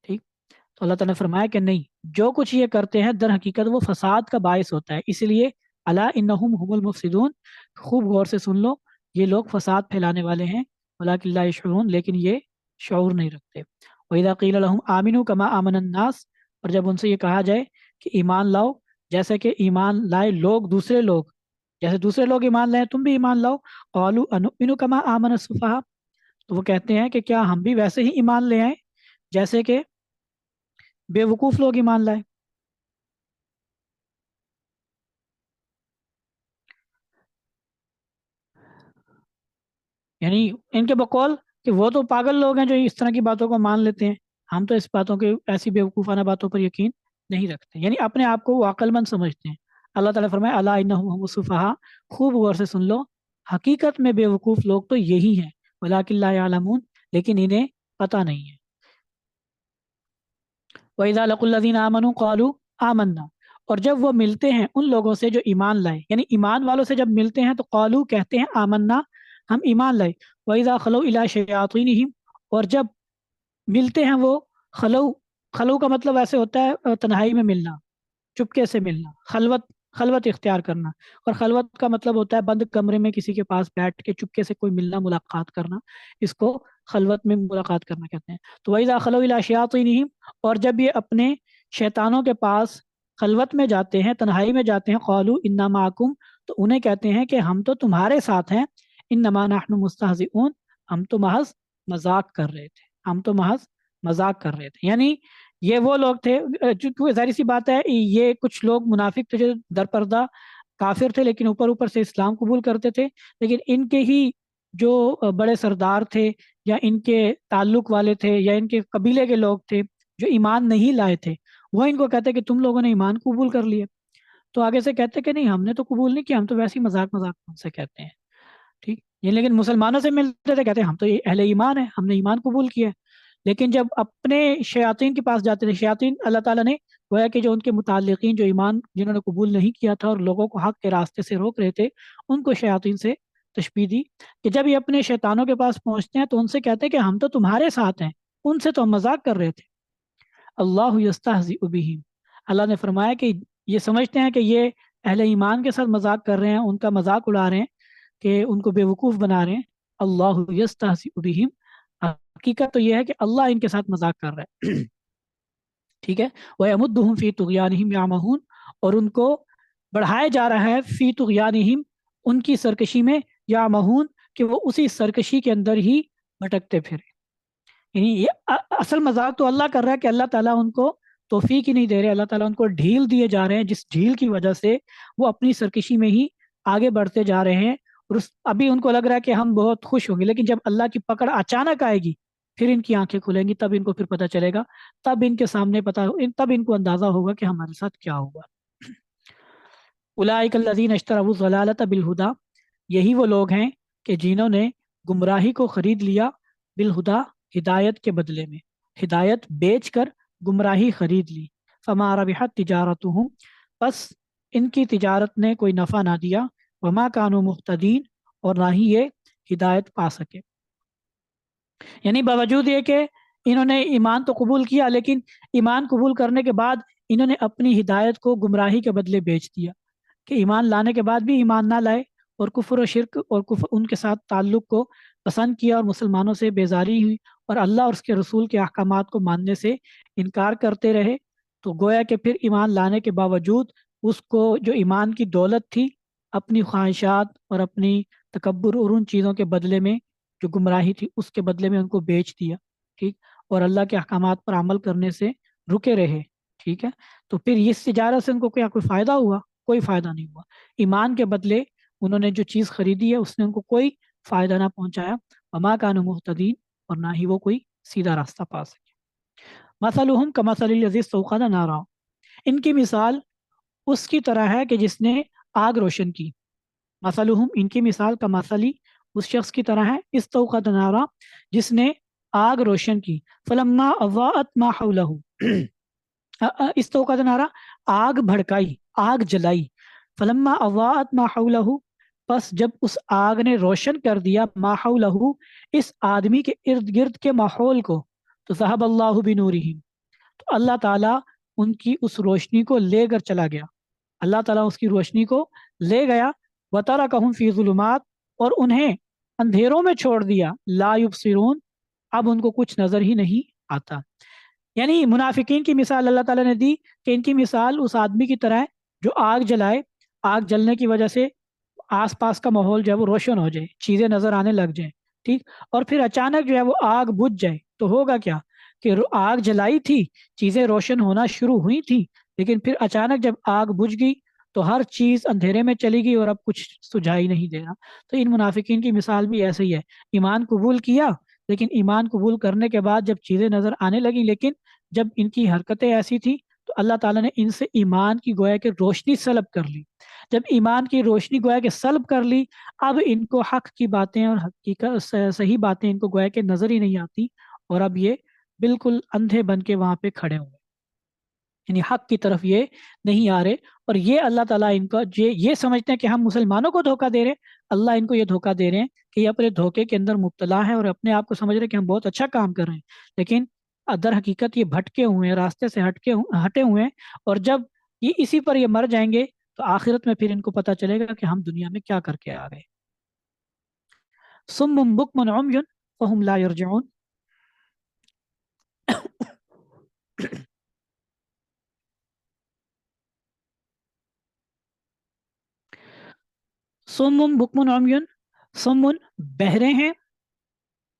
ٹھیک، تو اللہ تعالیٰ نے فرمایا کہ نہیں، جو کچھ یہ کرتے ہیں در حقیقت وہ فساد کا باعث ہوتا ہے، اس لیے الا انہم هم المفسدون، خوب غور سے سن لو، یہ لوگ فساد پھیلانے والے ہیں، ولکن لا یشعرون، لیکن یہ شعور نہیں رکھتے۔ وَإِذَا قِيلَ لَهُمْ آمِنُوا كَمَا آمَنَ النَّاسُ، اور جب ان سے یہ کہا جائے کہ ایمان لاؤ جیسے کہ ایمان لائے لوگ، دوسرے لوگ جیسے دوسرے لوگ ایمان لائے تم بھی ایمان لاؤ، قَالُوا أَنُؤْمِنُ كَمَا آمَنَ السُّفَهَاءُ، تو وہ کہتے ہیں کہ کیا ہم بھی ویسے ہی ایمان لے آئیں جیسے کہ بے وقوف لوگ ایمان لائے۔ یعنی ان کے بقول کہ وہ تو پاگل لوگ ہیں جو اس طرح کی باتوں کو مان لیتے ہیں، ہم تو اس باتوں کے ایسی بیوقوفانہ باتوں پر یقین نہیں رکھتے، یعنی اپنے آپ کو وہ عقل مند سمجھتے ہیں۔ اللہ تعالیٰ فرمائے الا انہم هم السفہاء، خوب غور سے سن لو، حقیقت میں بے وقوف لوگ تو یہی ہیں، ولکن لا یعلمون، لیکن انہیں پتہ نہیں ہے۔ وَإِذَا لَقُوا الَّذِينَ آمَنُوا قَالُوا آمَنَّا، اور جب وہ ملتے ہیں ان لوگوں سے جو ایمان لائے، یعنی ایمان والوں سے جب ملتے ہیں تو قالو کہتے ہیں آمنا، ہم ایمان لائے۔ وَإِذَا خَلَوْا إِلَىٰ شَيَاطِينِهِمْ، اور جب ملتے ہیں وہ، خلو، خلو کا مطلب ایسے ہوتا ہے تنہائی میں ملنا، چپکے سے ملنا، خلوت، خلوت اختیار کرنا، اور خلوت کا مطلب ہوتا ہے بند کمرے میں کسی کے پاس بیٹھ کے چپکے سے کوئی ملنا ملاقات کرنا، اس کو خلوت میں ملاقات کرنا کہتے ہیں۔ تو وَإِذَا خَلَوْا إِلَىٰ شَيَاطِينِهِمْ، اور جب یہ اپنے شیطانوں کے پاس خلوت میں جاتے ہیں، تنہائی میں جاتے ہیں، قَالُوا إِنَّا مَعَكُمْ، تو انہیں کہتے ہیں کہ ہم تو تمہارے ساتھ ہیں، إِنَّمَا نَحْنُ مُسْتَهْزِئُونَ، ہم تو محض مذاق کر رہے تھے، ہم تو محض مذاق کر رہے تھے۔ یعنی یہ وہ لوگ تھے، چونکہ ظاہر سی بات ہے یہ کچھ لوگ منافق تھے جو در پردہ کافر تھے لیکن اوپر اوپر سے اسلام قبول کرتے تھے، لیکن ان کے ہی جو بڑے سردار تھے یا ان کے تعلق والے تھے یا ان کے قبیلے کے لوگ تھے جو ایمان نہیں لائے تھے، وہ ان کو کہتے کہ تم لوگوں نے ایمان قبول کر لیا، تو آگے سے کہتے کہ نہیں ہم نے تو قبول نہیں کیا، ہم تو ویسے ہی مذاق مذاق ان سے کہتے ہیں۔ ٹھیک، یہ لیکن مسلمانوں سے ملتے تھے کہتے ہیں ہم تو اہل ایمان ہیں، ہم نے ایمان قبول کیا ہے، لیکن جب اپنے شیاطین کے پاس جاتے تھے، شیاطین اللہ تعالیٰ نے گویا کہ جو ان کے متعلقین جو ایمان جنہوں نے قبول نہیں کیا تھا اور لوگوں کو حق کے راستے سے روک رہے تھے، ان کو شیاطین سے تشبیہ دی کہ جب یہ اپنے شیطانوں کے پاس پہنچتے ہیں تو ان سے کہتے ہیں کہ ہم تو تمہارے ساتھ ہیں، ان سے تو ہم مذاق کر رہے تھے۔ اللہ یستہزئ بہم، اللہ نے فرمایا کہ یہ سمجھتے ہیں کہ یہ اہل ایمان کے ساتھ مذاق کر رہے ہیں، ان کا مذاق اڑا رہے ہیں، کہ ان کو بے وقوف بنا رہے ہیں۔ اللہ یستہزئ بہم، حقیقت تو یہ ہے کہ اللہ ان کے ساتھ مذاق کر رہا ہے۔ ٹھیک ہے، وَيَمُدُّهُمْ فِي طُغْيَانِهِمْ يَعْمَهُونَ، اور ان کو بڑھایا جا رہا ہے فی طغیانہم، ان کی سرکشی میں، یعمہون، کہ وہ اسی سرکشی کے اندر ہی بھٹکتے پھرے۔ یعنی یہ اصل مذاق تو اللہ کر رہا ہے کہ اللہ تعالیٰ ان کو توفیق ہی نہیں دے رہے، اللہ تعالیٰ ان کو ڈھیل دیے جا رہے ہیں، جس ڈھیل کی وجہ سے وہ اپنی سرکشی میں ہی آگے بڑھتے جا رہے ہیں، اور ابھی ان کو لگ رہا ہے کہ ہم بہت خوش ہوں گے، لیکن جب اللہ کی پکڑ اچانک آئے گی پھر ان کی آنکھیں کھلیں گی، تب ان کو پھر پتہ چلے گا، تب ان کے سامنے تب ان کو اندازہ ہوگا کہ ہمارے ساتھ کیا ہوا۔ اولئک الذین اشتروا الضلالۃ بالہدی، یہی وہ لوگ ہیں کہ جنہوں نے گمراہی کو خرید لیا، بالہدا، ہدایت کے بدلے میں، ہدایت بیچ کر گمراہی خرید لی۔ فما ربحت تجارتہم، پس ان کی تجارت نے کوئی نفع نہ دیا، وما کانوا مہتدین، اور نہ ہی یہ ہدایت پا سکے۔ یعنی باوجود یہ کہ انہوں نے ایمان تو قبول کیا، لیکن ایمان قبول کرنے کے بعد انہوں نے اپنی ہدایت کو گمراہی کے بدلے بیچ دیا، کہ ایمان لانے کے بعد بھی ایمان نہ لائے اور کفر و شرک اور ان کے ساتھ تعلق کو پسند کیا اور مسلمانوں سے بیزاری ہوئی اور اللہ اور اس کے رسول کے احکامات کو ماننے سے انکار کرتے رہے، تو گویا کہ پھر ایمان لانے کے باوجود اس کو جو ایمان کی دولت تھی اپنی خواہشات اور اپنی تکبر اور ان چیزوں کے بدلے میں جو گمراہی تھی اس کے بدلے میں ان کو بیچ دیا، ٹھیک، اور اللہ کے احکامات پر عمل کرنے سے رکے رہے، ٹھیک ہے، تو پھر اس تجارت سے ان کو کیا کوئی فائدہ ہوا؟ کوئی فائدہ نہیں ہوا۔ ایمان کے بدلے انہوں نے جو چیز خریدی ہے اس نے ان کو کوئی فائدہ نہ پہنچایا، وما کانوا مہتدین، اور نہ ہی وہ کوئی سیدھا راستہ پا سکے۔ مثلہم کمثل الذی استوقد نارا، ان کی مثال اس کی طرح ہے کہ جس نے آگ روشن کی۔ مثلہم، ان کی مثال کا مثلی اس شخص کی طرح ہے استوقد نارا، جس نے آگ روشن کی۔ فلما اضاءت ما حولہ، استوقد نارا آگ بھڑکائی، آگ جلائی۔ فلما اضاءت ما حولہ، پس جب اس آگ نے روشن کر دیا ما حولہ، اس آدمی کے ارد گرد کے ماحول کو، تو ذهب اللہ بنورہم، تو اللہ تعالیٰ ان کی اس روشنی کو لے کر چلا گیا، اللہ تعالیٰ اس کی روشنی کو لے گیا۔ وَتَرَكَهُمْ فِي ظُلُمَاتٍ، اور انہیں اندھیروں میں چھوڑ دیا، لا يبصرون، اب ان کو کچھ نظر ہی نہیں آتا۔ یعنی منافقین کی مثال اللہ تعالیٰ نے دی کہ ان کی مثال اس آدمی کی طرح ہے جو آگ جلائے، آگ جلنے کی وجہ سے آس پاس کا ماحول جو ہے وہ روشن ہو جائے، چیزیں نظر آنے لگ جائیں، ٹھیک، اور پھر اچانک جو ہے وہ آگ بجھ جائے تو ہوگا کیا کہ آگ جلائی تھی، چیزیں روشن ہونا شروع ہوئی تھی، لیکن پھر اچانک جب آگ بجھ گئی تو ہر چیز اندھیرے میں چلی گئی اور اب کچھ سجھائی نہیں دے رہا۔ تو ان منافقین کی مثال بھی ایسے ہی ہے، ایمان قبول کیا، لیکن ایمان قبول کرنے کے بعد جب چیزیں نظر آنے لگی، لیکن جب ان کی حرکتیں ایسی تھی تو اللہ تعالیٰ نے ان سے ایمان کی گویا کہ روشنی سلب کر لی۔ جب ایمان کی روشنی گویا کہ سلب کر لی، اب ان کو حق کی باتیں اور حقیقت صحیح باتیں ان کو گویا کہ نظر ہی نہیں آتی، اور اب یہ بالکل اندھے بن کے وہاں پہ کھڑے ہوئے، یعنی حق کی طرف یہ نہیں آ رہے، اور یہ اللہ تعالیٰ ان کا یہ سمجھتے ہیں کہ ہم مسلمانوں کو دھوکہ دے رہے ہیں، اللہ ان کو یہ دھوکہ دے رہے ہیں کہ یہ اپنے دھوکے کے اندر مبتلا ہے اور اپنے آپ کو سمجھ رہے ہیں کہ ہم بہت اچھا کام کر رہے ہیں، لیکن در حقیقت یہ بھٹکے ہوئے ہیں، راستے سے ہٹے ہوئے ہیں، اور جب یہ اسی پر یہ مر جائیں گے تو آخرت میں پھر ان کو پتہ چلے گا کہ ہم دنیا میں کیا کر کے آ گئے۔ صم بکم عمی فہم لا یرجعون، صم بکم عمی، صم بہرے ہیں،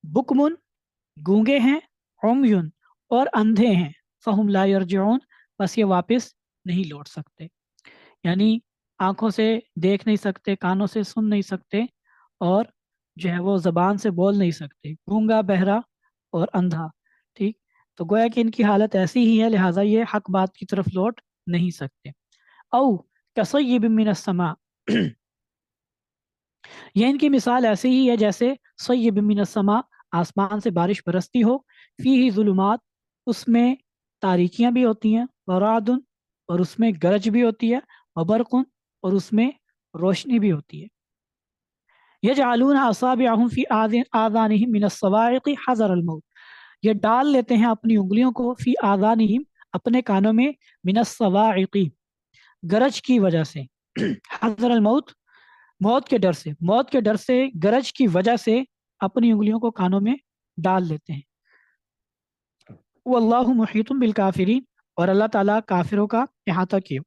بکمن گونگے ہیں، عمیون اور اندھے ہیں، فہم لا یرجعون، بس یہ واپس نہیں لوٹ سکتے، یعنی آنکھوں سے دیکھ نہیں سکتے، کانوں سے سن نہیں سکتے، اور جو ہے وہ زبان سے بول نہیں سکتے، گونگا، بہرا اور اندھا، ٹھیک، تو گویا کہ ان کی حالت ایسی ہی ہے، لہٰذا یہ حق بات کی طرف لوٹ نہیں سکتے۔ او کصیب من السماء، یہ ان کی مثال ایسی ہی ہے جیسے صیب من السماء، آسمان سے بارش برستی ہو، فیہ ظلمات، اس میں تاریکیاں بھی ہوتی ہیں، ورعد، اور اس میں گرج بھی ہوتی ہے، وبرق، اور اس میں روشنی بھی ہوتی ہے، یجعلون اصابعهم فی آذانہم من الصواعق حذر الموت، یہ ڈال لیتے ہیں اپنی انگلیوں کو فی آذانہم، اپنے کانوں میں، من الصواعق، گرج کی وجہ سے، حذر الموت، موت کے ڈر سے، موت کے ڈر سے، گرج کی وجہ سے اپنی انگلیوں کو کانوں میں ڈال لیتے ہیں۔ واللہ محیط بالکافرین، اور اللہ تعالیٰ کافروں کا احاطہ کیے۔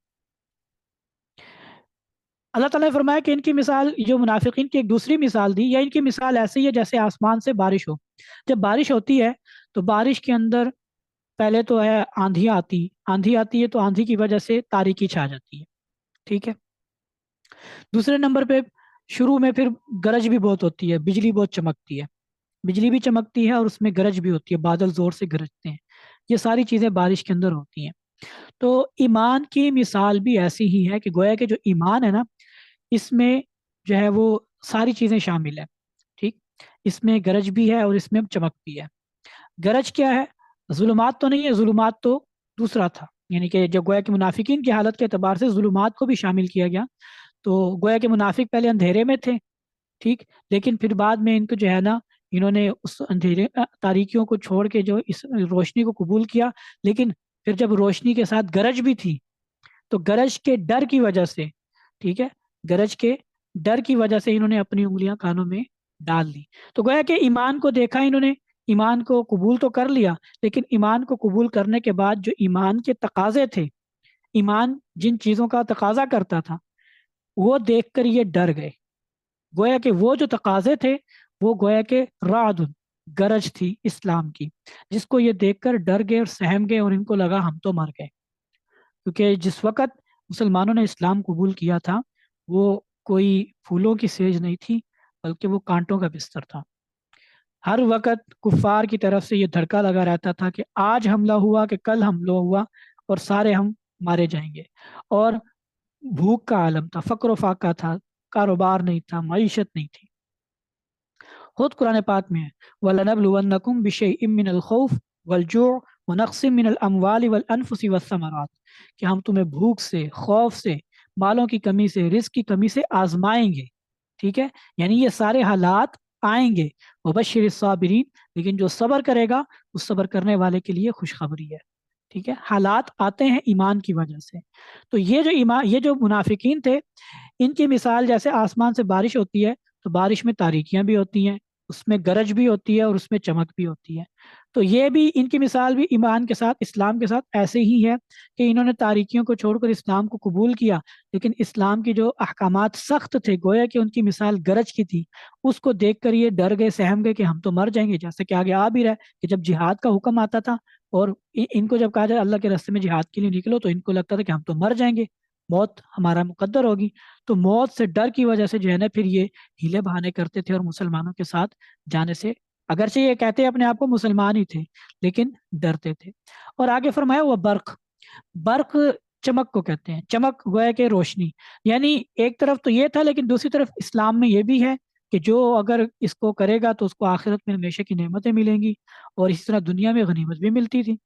اللہ تعالیٰ نے فرمایا کہ ان کی مثال، جو منافقین کی ایک دوسری مثال دی، یا ان کی مثال ایسی ہے جیسے آسمان سے بارش ہو، جب بارش ہوتی ہے تو بارش کے اندر پہلے تو ہے آندھی آتی ہے، تو آندھی کی وجہ سے تاریکی چھا جاتی ہے، ٹھیک ہے، دوسرے نمبر پہ شروع میں پھر گرج بھی بہت ہوتی ہے، بجلی بہت چمکتی ہے، بجلی بھی چمکتی ہے اور اس میں گرج بھی ہوتی ہے، بادل زور سے گرجتے ہیں، یہ ساری چیزیں بارش کے اندر ہوتی ہیں۔ تو ایمان کی مثال بھی ایسی ہی ہے کہ گویا کہ جو ایمان ہے نا، اس میں جو ہے وہ ساری چیزیں شامل ہیں، ٹھیک، اس میں گرج بھی ہے اور اس میں چمک بھی ہے۔ گرج کیا ہے؟ ظلمات تو نہیں ہے، ظلمات تو دوسرا تھا، یعنی کہ جب گویا کہ منافقین کی حالت کے اعتبار سے ظلمات کو بھی شامل کیا گیا، تو گویا کہ منافق پہلے اندھیرے میں تھے، ٹھیک، لیکن پھر بعد میں ان کو جو ہے نا، انہوں نے اس اندھیرے تاریکیوں کو چھوڑ کے جو اس روشنی کو قبول کیا، لیکن پھر جب روشنی کے ساتھ گرج بھی تھی تو گرج کے ڈر کی وجہ سے، ٹھیک ہے، گرج کے ڈر کی وجہ سے انہوں نے اپنی انگلیاں کانوں میں ڈال لی۔ تو گویا کہ ایمان کو دیکھا انہوں نے، ایمان کو قبول تو کر لیا، لیکن ایمان کو قبول کرنے کے بعد جو ایمان کے تقاضے تھے، ایمان جن چیزوں کا تقاضا کرتا تھا، وہ دیکھ کر یہ ڈر گئے، گویا کہ وہ جو تقاضے تھے وہ گویا کہ رعد، گرج تھی اسلام کی، جس کو یہ دیکھ کر ڈر گئے اور سہم گئے، اور ان کو لگا ہم تو مر گئے، کیونکہ جس وقت مسلمانوں نے اسلام قبول کیا تھا وہ کوئی پھولوں کی سیج نہیں تھی، بلکہ وہ کانٹوں کا بستر تھا۔ ہر وقت کفار کی طرف سے یہ دھڑکا لگا رہتا تھا کہ آج حملہ ہوا کہ کل حملہ ہوا اور سارے ہم مارے جائیں گے. اور بھوک کا عالم تھا، فقر و فاقہ تھا، کاروبار نہیں تھا، معیشت نہیں تھی. خود قرآن پاک میں ہے وَلَنَبْلُوَنَّكُمْ بِشَيْءٍ مِّنَ الْخَوْفِ وَالْجُوعِ وَنَقْصٍ مِّنَ الْأَمْوَالِ وَالْأَنفُسِ وَالثَّمَرَاتِ، کہ ہم تمہیں بھوک سے، خوف سے، مالوں کی کمی سے، رزق کی کمی سے آزمائیں گے. ٹھیک ہے، یعنی یہ سارے حالات آئیں گے. وَبَشِّرِ الصَّابِرِينَ، لیکن جو صبر کرے گا اس صبر کرنے والے کے لیے خوشخبری ہے. ٹھیک ہے، حالات آتے ہیں ایمان کی وجہ سے. تو یہ جو منافقین تھے، ان کی مثال جیسے آسمان سے بارش ہوتی ہے تو بارش میں تاریکیاں بھی ہوتی ہیں، اس میں گرج بھی ہوتی ہے اور اس میں چمک بھی ہوتی ہے. تو یہ بھی ان کی مثال بھی ایمان کے ساتھ، اسلام کے ساتھ ایسے ہی ہے کہ انہوں نے تاریکیوں کو چھوڑ کر اسلام کو قبول کیا، لیکن اسلام کی جو احکامات سخت تھے، گویا کہ ان کی مثال گرج کی تھی. اس کو دیکھ کر یہ ڈر گئے، سہم گئے کہ ہم تو مر جائیں گے. جیسے کہ آگے آ بھی رہا ہے کہ جب جہاد کا حکم آتا تھا اور ان کو جب کہا جائے اللہ کے راستے میں جہاد کے لیے نکلو، تو ان کو لگتا تھا کہ ہم تو مر جائیں گے، موت ہمارا مقدر ہوگی. تو موت سے ڈر کی وجہ سے جو ہے نا پھر یہ ہیلے بہانے کرتے تھے اور مسلمانوں کے ساتھ جانے سے، اگرچہ یہ کہتے اپنے آپ کو مسلمان ہی تھے لیکن ڈرتے تھے. اور آگے فرمایا وہ برق، برق چمک کو کہتے ہیں. چمک گویا کہ روشنی، یعنی ایک طرف تو یہ تھا لیکن دوسری طرف اسلام میں یہ بھی ہے کہ جو اگر اس کو کرے گا تو اس کو آخرت میں ہمیشہ کی نعمتیں ملیں گی، اور اسی طرح دنیا میں غنیمت بھی ملتی تھی.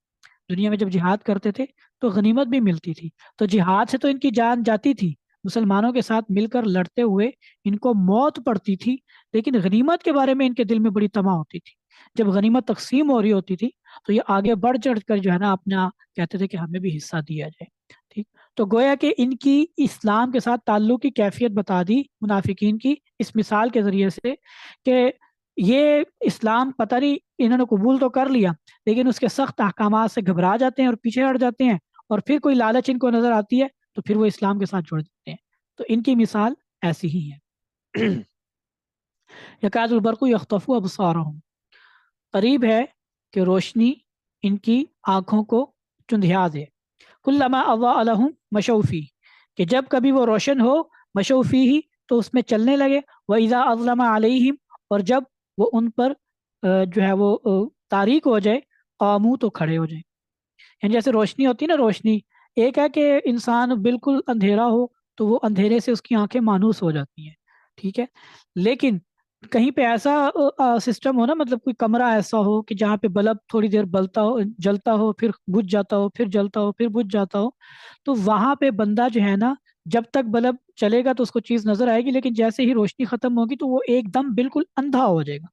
دنیا میں جب جہاد کرتے تھے تو غنیمت بھی ملتی تھی. تو جہاد سے تو ان کی جان جاتی تھی، مسلمانوں کے ساتھ مل کر لڑتے ہوئے ان کو موت پڑتی تھی، لیکن غنیمت کے بارے میں ان کے دل میں بڑی طمع ہوتی تھی. جب غنیمت تقسیم ہو رہی ہوتی تھی تو یہ آگے بڑھ چڑھ کر جو ہے نا اپنا کہتے تھے کہ ہمیں بھی حصہ دیا جائے. ٹھیک، تو گویا کہ ان کی اسلام کے ساتھ تعلق کی کیفیت بتا دی منافقین کی اس مثال کے ذریعے سے کہ یہ اسلام پتہ نہیں انہوں نے قبول تو کر لیا لیکن اس کے سخت احکامات سے گھبرا جاتے ہیں اور پیچھے ہٹ جاتے ہیں، اور پھر کوئی لالچ ان کو نظر آتی ہے تو پھر وہ اسلام کے ساتھ جڑ جاتے ہیں. تو ان کی مثال ایسی ہی ہے. یکاد البرق یخطف ابصارہم، قریب ہے کہ روشنی ان کی آنکھوں کو چندھیا دے. کلما اضاء لهم مشوا فیہ، کہ جب کبھی وہ روشن ہو، مشوا فیہ تو اس میں چلنے لگے. واذا اظلم علیہم، اور جب وہ ان پر جو ہے وہ تاریک ہو جائے، قاموا تو کھڑے ہو جائیں. یعنی جیسے روشنی ہوتی ہے نا، روشنی ایک ہے کہ انسان بالکل اندھیرا ہو تو وہ اندھیرے سے اس کی آنکھیں مانوس ہو جاتی ہیں. ٹھیک ہے، لیکن کہیں پہ ایسا سسٹم ہو نا، مطلب کوئی کمرہ ایسا ہو کہ جہاں پہ بلب تھوڑی دیر بلتا ہو، جلتا ہو، پھر بجھ جاتا ہو، پھر جلتا ہو، پھر بجھ جاتا ہو، تو وہاں پہ بندہ جو ہے نا جب تک بلب چلے گا تو اس کو چیز نظر آئے گی، لیکن جیسے ہی روشنی ختم ہوگی تو وہ ایک دم بالکل اندھا ہو جائے گا.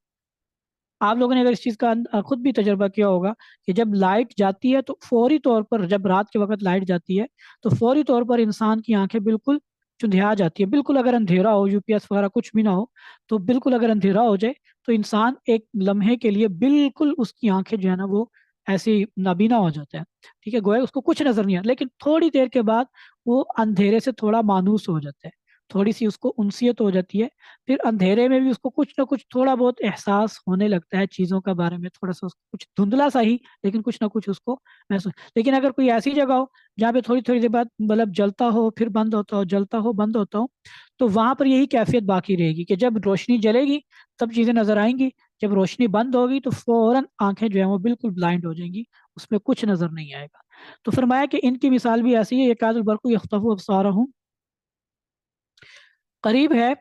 آپ لوگوں نے اگر اس چیز کا خود بھی تجربہ کیا ہوگا کہ جب لائٹ جاتی ہے تو فوری طور پر، جب رات کے وقت لائٹ جاتی ہے تو فوری طور پر انسان کی آنکھیں بالکل چندھیا جاتی ہے. بالکل اگر اندھیرا ہو، یو پی ایس وغیرہ کچھ بھی نہ ہو، تو بالکل اگر اندھیرا ہو جائے تو انسان ایک لمحے کے لیے بالکل اس کی آنکھیں جو ہے نا وہ ایسی نابینا ہو جاتا ہے. ٹھیک ہے، گویا اس کو کچھ نظر نہیں آتا، لیکن تھوڑی دیر کے بعد وہ اندھیرے سے تھوڑا مانوس ہو جاتا ہے، تھوڑی سی اس کو انسیت ہو جاتی ہے. پھر اندھیرے میں بھی اس کو کچھ نہ کچھ تھوڑا بہت احساس ہونے لگتا ہے چیزوں کا بارے میں، تھوڑا سا اس کو کچھ دھندلا سا ہی، لیکن کچھ نہ کچھ اس کو محسوس. لیکن اگر کوئی ایسی جگہ ہو جہاں پہ تھوڑی تھوڑی دیر بعد بلب جلتا ہو، پھر بند ہوتا ہو، جلتا ہو، بند ہوتا ہو، تو وہاں پر یہی کیفیت باقی رہے گی کہ جب روشنی جلے گی تب چیزیں نظر آئیں گی، جب روشنی بند ہوگی تو فوراً آنکھیں جو ہیں وہ بالکل بلائنڈ ہو جائیں گی، اس میں کچھ نظر نہیں آئے گا. تو فرمایا کہ ان کی مثال بھی ایسی ہے، یکاد البرق یخطف ابصارہم، قریب ہے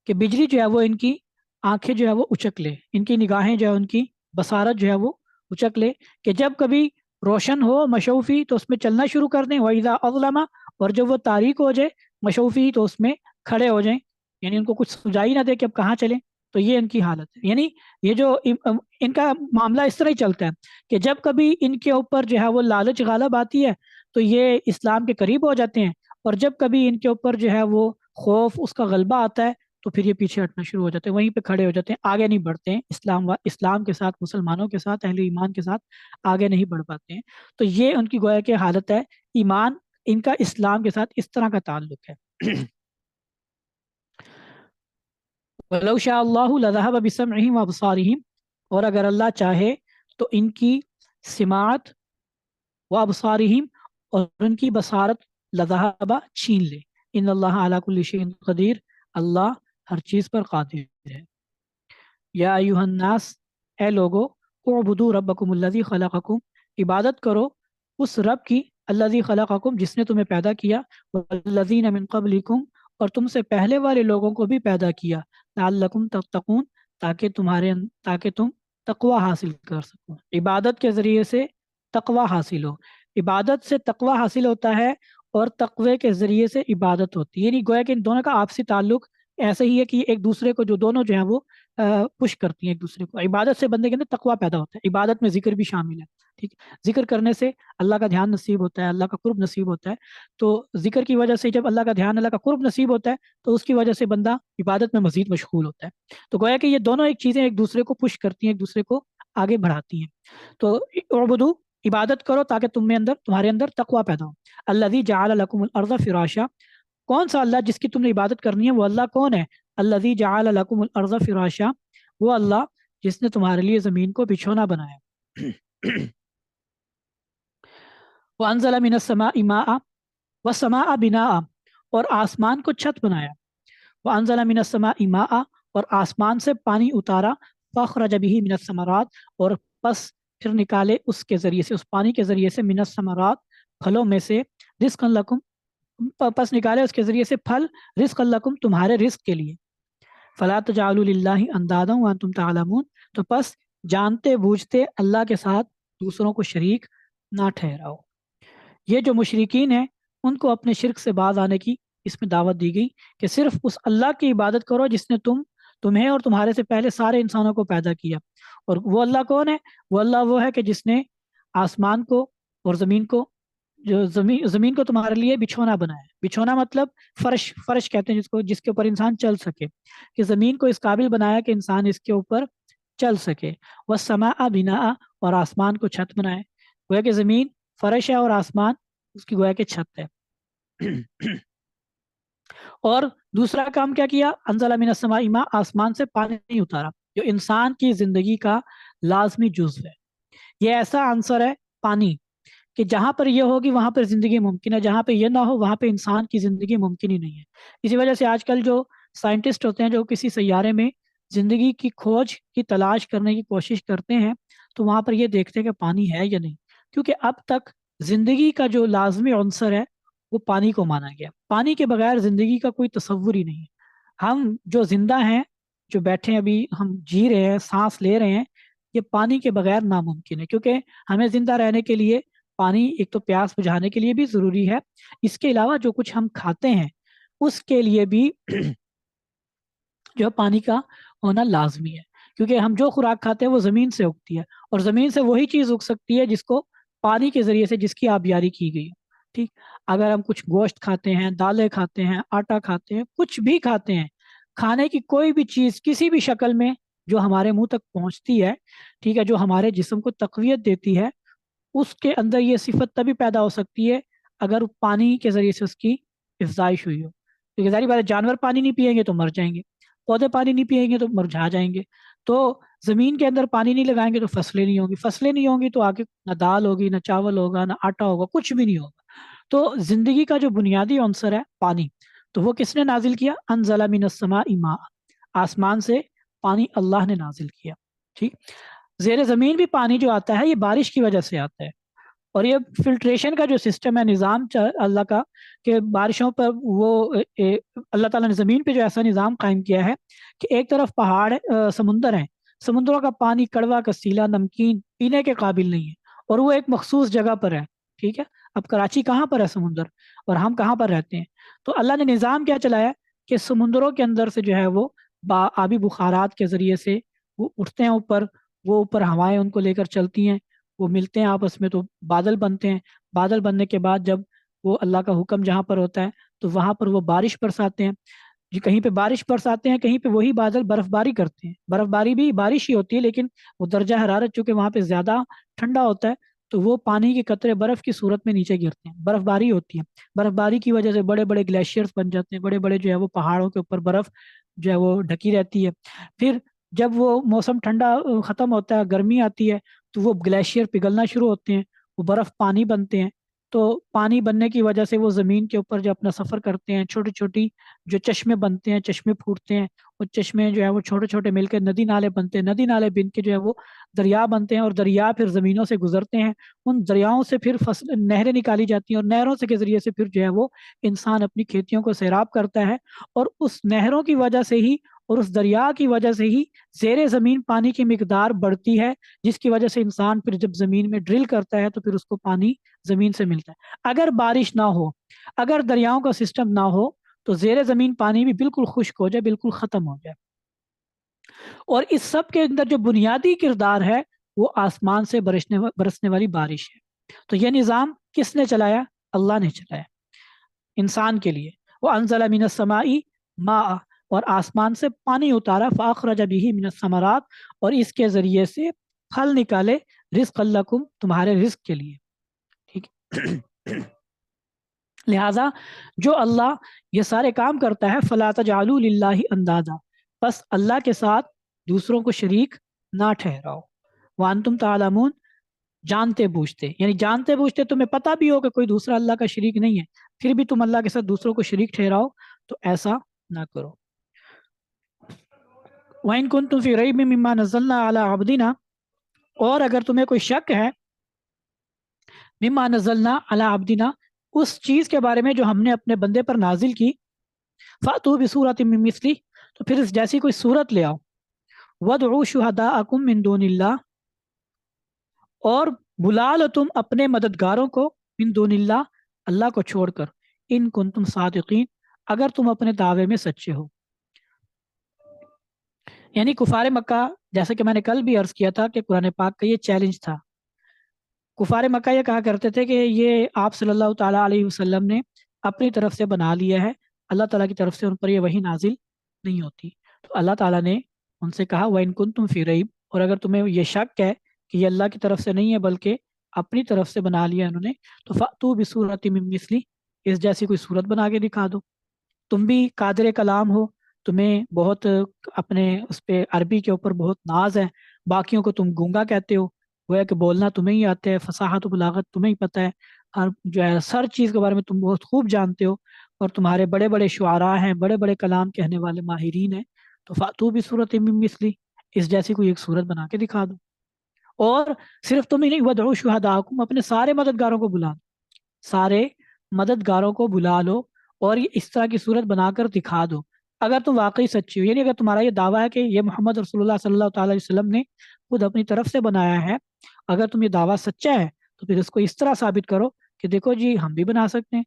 کہ بجلی جو ہے وہ ان کی آنکھیں جو ہے وہ اچک لے، ان کی نگاہیں جو ہے ان کی بصارت جو ہے وہ اچک لے، کہ جب کبھی روشن ہو مشوفی تو اس میں چلنا شروع کر دیں. وَإِذَا أَظْلَمَ، اور جب وہ تاریک ہو جائے مشوفی تو اس میں کھڑے ہو جائیں، یعنی ان کو کچھ سجائی نہ دے کہ اب کہاں چلیں. تو یہ ان کی حالت ہے. یعنی یہ جو ان کا معاملہ اس طرح ہی چلتا ہے کہ جب کبھی ان کے اوپر جو ہے وہ لالچ غالب آتی ہے تو یہ اسلام کے قریب ہو جاتے ہیں، اور جب کبھی ان کے اوپر جو ہے وہ خوف اس کا غلبہ آتا ہے تو پھر یہ پیچھے ہٹنا شروع ہو جاتے ہیں، وہیں پہ کھڑے ہو جاتے ہیں، آگے نہیں بڑھتے ہیں، اسلام کے ساتھ، مسلمانوں کے ساتھ، اہل ایمان کے ساتھ آگے نہیں بڑھ پاتے ہیں. تو یہ ان کی گویا کہ حالت ہے. ایمان ان کا اسلام کے ساتھ اس طرح کا تعلق ہے. وَلَوْ شَاءَ اللَّهُ لَذَهَبَ بِسَمْعِهِمْ وَأَبْصَارِهِمْ، اور اگر اللہ چاہے تو ان کی سماعت وَأَبْصَارِهِمْ، اور ان کی بصارت لَذَهَبَ چھین لے. ان اللہ علی کل شیء قدیر، اللہ ہر چیز پر قادر ہے. یا ایھا الناس، اے لوگو اعبدوا ربکم الذی خلقکم، عبادت کرو اس رب کی، الذی خلقکم جس نے تمہیں پیدا کیا، والذین من قبلکم اور تم سے پہلے والے لوگوں کو بھی پیدا کیا، لعلکم تتقون تاکہ تم تقوی حاصل کر سکو، عبادت کے ذریعے سے تقوی حاصل ہو، عبادت سے تقوی حاصل ہوتا ہے اور تقوی کے ذریعے سے عبادت ہوتی ہے، یعنی گویا کہ ان دونوں کا آپسی تعلق ایسے ہی ہے کہ ایک دوسرے کو جو دونوں جو ہیں وہ پش کرتی ہیں ایک دوسرے کو، عبادت سے بندے کے اندر تقوی پیدا ہوتا ہے، عبادت میں ذکر بھی شامل ہے، ٹھیک ہے، ذکر کرنے سے اللہ کا دھیان نصیب ہوتا ہے، اللہ کا قرب نصیب ہوتا ہے، تو ذکر کی وجہ سے جب اللہ کا دھیان، اللہ کا قرب نصیب ہوتا ہے تو اس کی وجہ سے بندہ عبادت میں مزید مشغول ہوتا ہے، تو گویا کہ یہ دونوں ایک چیزیں ایک دوسرے کو پش کرتی ہیں، ایک دوسرے کو آگے بڑھاتی ہیں، تو اعبدو عبادت کرو تاکہ تمہارے اندر تقوی پیدا ہو، الذی جعل لکم الارض فراشا، کون سا اللہ جس کی تم نے عبادت کرنی ہے، وہ اللہ کون ہے، الذی جعل لکم الارض فراشا، وہ اللہ جس نے تمہارے لیے زمین کو بچھونا بنایا، وانزل من السماء ماء والسماء بناء، اور آسمان کو چھت بنایا، وانزل من السماء ماء، اور آسمان سے پانی اتارا، فاخرج به من الثمرات، اور پس پھر نکالے اس کے ذریعے سے، اس پانی کے ذریعے سے، من الثمرات پھلوں میں سے، رزقا لکم، پس نکالے اس کے ذریعے سے پھل، رزق لکم تمہارے رزق کے لیے، فلا تجعلوا للہ اندادا وانتم تعلمون، تو پس جانتے بوجھتے اللہ کے ساتھ دوسروں کو شریک نہ ٹھہراؤ، یہ جو مشرکین ہیں ان کو اپنے شرک سے باز آنے کی اس میں دعوت دی گئی کہ صرف اس اللہ کی عبادت کرو جس نے تمہیں اور تمہارے سے پہلے سارے انسانوں کو پیدا کیا، اور وہ اللہ کون ہے، وہ اللہ وہ ہے کہ جس نے آسمان کو اور زمین کو، جو زمین کو تمہارے لیے بچھونا بنایا، بچھونا مطلب فرش، فرش کہتے ہیں جس کے اوپر انسان چل سکے، کہ زمین کو اس قابل بنایا کہ انسان اس کے اوپر چل سکے، والسماء بناء، اور آسمان کو چھت بنائے، گویا کہ زمین فرش ہے اور آسمان اس کی گویا کہ چھت ہے، اور دوسرا کام کیا کیا، انزل من السماء ماء، آسمان سے پانی اتارا، جو انسان کی زندگی کا لازمی جزو ہے، یہ ایسا عنصر ہے پانی کہ جہاں پر یہ ہوگی وہاں پر زندگی ممکن ہے، جہاں پہ یہ نہ ہو وہاں پہ انسان کی زندگی ممکن ہی نہیں ہے، اسی وجہ سے آج کل جو سائنٹسٹ ہوتے ہیں جو کسی سیارے میں زندگی کی کھوج کی تلاش کرنے کی کوشش کرتے ہیں تو وہاں پر یہ دیکھتے ہیں کہ پانی ہے یا نہیں، کیونکہ اب تک زندگی کا جو لازمی عنصر ہے وہ پانی کو مانا گیا، پانی کے بغیر زندگی کا کوئی تصور ہی نہیں ہے، ہم جو زندہ ہیں، جو بیٹھے ہیں ابھی ہم جی رہے ہیں، سانس لے رہے ہیں، یہ پانی کے بغیر ناممکن ہے، کیونکہ ہمیں زندہ رہنے کے لیے پانی ایک تو پیاس بجھانے کے لیے بھی ضروری ہے، اس کے علاوہ جو کچھ ہم کھاتے ہیں اس کے لیے بھی جو پانی کا ہونا لازمی ہے، کیونکہ ہم جو خوراک کھاتے ہیں وہ زمین سے اگتی ہے، اور زمین سے وہی چیز اگ سکتی ہے جس کو پانی کے ذریعے سے، جس کی آبیاری کی گئی ہے، ٹھیک، اگر ہم کچھ گوشت کھاتے ہیں، دالیں کھاتے ہیں، آٹا کھاتے ہیں، کچھ بھی کھاتے ہیں، کھانے کی کوئی بھی چیز کسی بھی شکل میں جو ہمارے منہ تک پہنچتی ہے، ٹھیک ہے، جو ہمارے جسم کو تقویت دیتی ہے، اس کے اندر یہ صفت تبھی پیدا ہو سکتی ہے اگر پانی کے ذریعے سے اس کی افزائش ہوئی ہو، کیونکہ ظاہر بات ہے جانور پانی نہیں پئیں گے تو مر جائیں گے، پودے پانی نہیں پئیں گے تو مرجھا جائیں گے، تو زمین کے اندر پانی نہیں لگائیں گے تو فصلیں نہیں ہوں گی، فصلیں نہیں ہوں گی تو آگے نہ دال ہوگی، نہ چاول ہوگا، نہ آٹا ہوگا، کچھ بھی نہیں ہوگا، تو زندگی کا جو بنیادی عنصر ہے پانی، تو وہ کس نے نازل کیا، انزل من السماء ماء، آسمان سے پانی اللہ نے نازل کیا، ٹھیک، زیر زمین بھی پانی جو آتا ہے یہ بارش کی وجہ سے آتا ہے، اور یہ فلٹریشن کا جو سسٹم ہے، نظام اللہ کا کہ بارشوں پر وہ اللہ تعالیٰ نے زمین پہ جو ایسا نظام قائم کیا ہے کہ ایک طرف پہاڑ سمندر ہیں، سمندروں کا پانی کڑوا کسیلا نمکین پینے کے قابل نہیں ہے، اور وہ ایک مخصوص جگہ پر ہے، ٹھیک ہے، اب کراچی کہاں پر ہے سمندر، اور ہم کہاں پر رہتے ہیں، تو اللہ نے نظام کیا چلایا کہ سمندروں کے اندر سے جو ہے وہ آبی بخارات کے ذریعے سے وہ اٹھتے ہیں اوپر، وہ اوپر ہوائیں ان کو لے کر چلتی ہیں، وہ ملتے ہیں آپس میں تو بادل بنتے ہیں، بادل بننے کے بعد جب وہ اللہ کا حکم جہاں پر ہوتا ہے تو وہاں پر وہ بارش برساتے ہیں، جی کہیں پہ بارش برساتے ہیں، کہیں پہ وہی بادل برف باری کرتے ہیں، برف باری بھی بارش ہی ہوتی ہے لیکن وہ درجہ حرارت چونکہ وہاں پہ زیادہ ٹھنڈا ہوتا ہے تو وہ پانی کے قطرے برف کی صورت میں نیچے گرتے ہیں، برف باری ہوتی ہے، برف باری کی وجہ سے بڑے بڑے گلیشیئرز بن جاتے ہیں، بڑے بڑے جو ہے وہ پہاڑوں کے اوپر برف جو ہے وہ ڈھکی رہتی ہے، پھر جب وہ موسم ٹھنڈا ختم ہوتا ہے، گرمی آتی ہے تو وہ گلیشیئر پگھلنا شروع ہوتے ہیں، وہ برف پانی بنتے ہیں، تو پانی بننے کی وجہ سے وہ زمین کے اوپر جو اپنا سفر کرتے ہیں، چھوٹی چھوٹی جو چشمے بنتے ہیں، چشمے پھوٹتے ہیں، وہ چشمے جو ہے وہ چھوٹے چھوٹے مل کے ندی نالے بنتے ہیں، ندی نالے بن کے جو ہے وہ دریا بنتے ہیں، اور دریا پھر زمینوں سے گزرتے ہیں، ان دریاؤں سے پھر نہریں نکالی جاتی ہیں، اور نہروں سے کے ذریعے سے پھر جو ہے وہ انسان اپنی کھیتیوں کو سیراب کرتا ہے، اور اس نہروں کی وجہ سے ہی اور اس دریا کی وجہ سے ہی زیر زمین پانی کی مقدار بڑھتی ہے، جس کی وجہ سے انسان پھر جب زمین میں ڈرل کرتا ہے تو پھر اس کو پانی زمین سے ملتا ہے۔ اگر بارش نہ ہو، اگر دریاؤں کا سسٹم نہ ہو، تو زیر زمین پانی بھی بالکل خشک ہو جائے، بالکل ختم ہو جائے۔ اور اس سب کے اندر جو بنیادی کردار ہے وہ آسمان سے برسنے والی بارش ہے۔ تو یہ نظام کس نے چلایا؟ اللہ نے چلایا انسان کے لیے۔ وہ انزل من السماء ماء، اور آسمان سے پانی اتارا، فاخرج به من الثمرات، اور اس کے ذریعے سے پھل نکالے، رزق لکم، تمہارے رزق کے لیے، ٹھیک ہے؟ لہذا جو اللہ یہ سارے کام کرتا ہے، فلا تجعلوا للہ اندادا، بس اللہ کے ساتھ دوسروں کو شریک نہ ٹھہراؤ، وانتم تعلمون، جانتے بوجھتے، یعنی جانتے بوجھتے تمہیں پتہ بھی ہو کہ کوئی دوسرا اللہ کا شریک نہیں ہے، پھر بھی تم اللہ کے ساتھ دوسروں کو شریک ٹھہراؤ، تو ایسا نہ کرو۔ وَإِن كُنتُم فِي رَيْبٍ مِّمَّا نَزَّلْنَا عَلَىٰ عَبْدِنَا، اور اگر تمہیں کوئی شک ہے مما نزلنا علی عبدنا، اس چیز کے بارے میں جو ہم نے اپنے بندے پر نازل کی، فاتوا بسورۃ من مثلی، تو پھر اس جیسی کوئی صورت لے آؤ، وادعوا شہداءکم من دون اللہ، اور بلا لو تم اپنے مددگاروں کو، من دون اللہ، اللہ کو چھوڑ کر، ان کنتم صادقین، اگر تم اپنے دعوے میں سچے ہو۔ یعنی کفار مکہ، جیسا کہ میں نے کل بھی عرض کیا تھا کہ قرآن پاک کا یہ چیلنج تھا، کفار مکہ یہ کہا کرتے تھے کہ یہ آپ صلی اللہ تعالیٰ علیہ وسلم نے اپنی طرف سے بنا لیا ہے، اللہ تعالیٰ کی طرف سے ان پر یہ وحی نازل نہیں ہوتی۔ تو اللہ تعالیٰ نے ان سے کہا وَإِن كُنتُم فِي رَيْبٍ، اور اگر تمہیں یہ شک ہے کہ یہ اللہ کی طرف سے نہیں ہے بلکہ اپنی طرف سے بنا لیا انہوں نے، تو فَأْتُوا بِسُورَةٍ مِّن مِّثْلِهِ، اس جیسی کوئی صورت بنا کے دکھا دو۔ تم بھی قادر کلام ہو، تمہیں بہت اپنے اس پہ عربی کے اوپر بہت ناز ہے، باقیوں کو تم گونگا کہتے ہو، وہ ہے کہ بولنا تمہیں ہی آتا ہے، فصاحت و بلاغت تمہیں ہی پتہ ہے، ہر جو ہے ہر چیز کے بارے میں تم بہت خوب جانتے ہو، اور تمہارے بڑے بڑے شعراء ہیں، بڑے بڑے کلام کہنے والے ماہرین ہیں، تو فاتو بھی صورت مثلی، اس جیسی کوئی ایک صورت بنا کے دکھا دو۔ اور صرف تم ہی نہیں، ودعو شہداءکم، اپنے سارے مددگاروں کو بلا دو، سارے مددگاروں کو بلا لو، اور یہ اس طرح کی صورت بنا کر دکھا دو، اگر تم واقعی سچی ہو، یعنی اگر تمہارا یہ دعویٰ ہے کہ یہ محمد رسول اللہ صلی اللہ تعالیٰ علیہ وسلم نے خود اپنی طرف سے بنایا ہے، اگر تم یہ دعویٰ سچا ہے تو پھر اس کو اس طرح ثابت کرو کہ دیکھو جی ہم بھی بنا سکتے ہیں،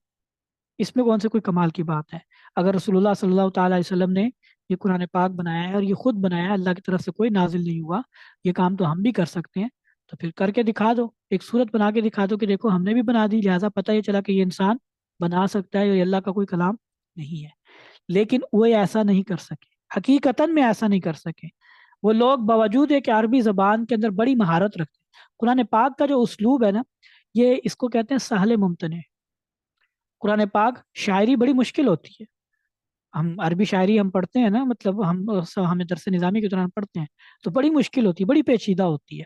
اس میں کون سے کوئی کمال کی بات ہے؟ اگر رسول اللہ صلی اللہ تعالیٰ علیہ وسلم نے یہ قرآن پاک بنایا ہے اور یہ خود بنایا ہے، اللہ کی طرف سے کوئی نازل نہیں ہوا، یہ کام تو ہم بھی کر سکتے ہیں، تو پھر کر کے دکھا دو، ایک صورت بنا کے دکھا دو کہ دیکھو ہم نے بھی بنا دی، لہٰذا پتہ یہ چلا کہ یہ انسان بنا سکتا ہے، یہ اللہ کا کوئی کلام نہیں ہے۔ لیکن وہ ایسا نہیں کر سکے، حقیقتاً میں ایسا نہیں کر سکے۔ وہ لوگ باوجود ہے کہ عربی زبان کے اندر بڑی مہارت رکھتے ہیں، قرآن پاک کا جو اسلوب ہے نا، یہ اس کو کہتے ہیں سہل ممتنع۔ قرآن پاک شاعری بڑی مشکل ہوتی ہے، ہم عربی شاعری ہم پڑھتے ہیں نا، مطلب ہمیں درس نظامی کے دوران پڑھتے ہیں تو بڑی مشکل ہوتی ہے، بڑی پیچیدہ ہوتی ہے،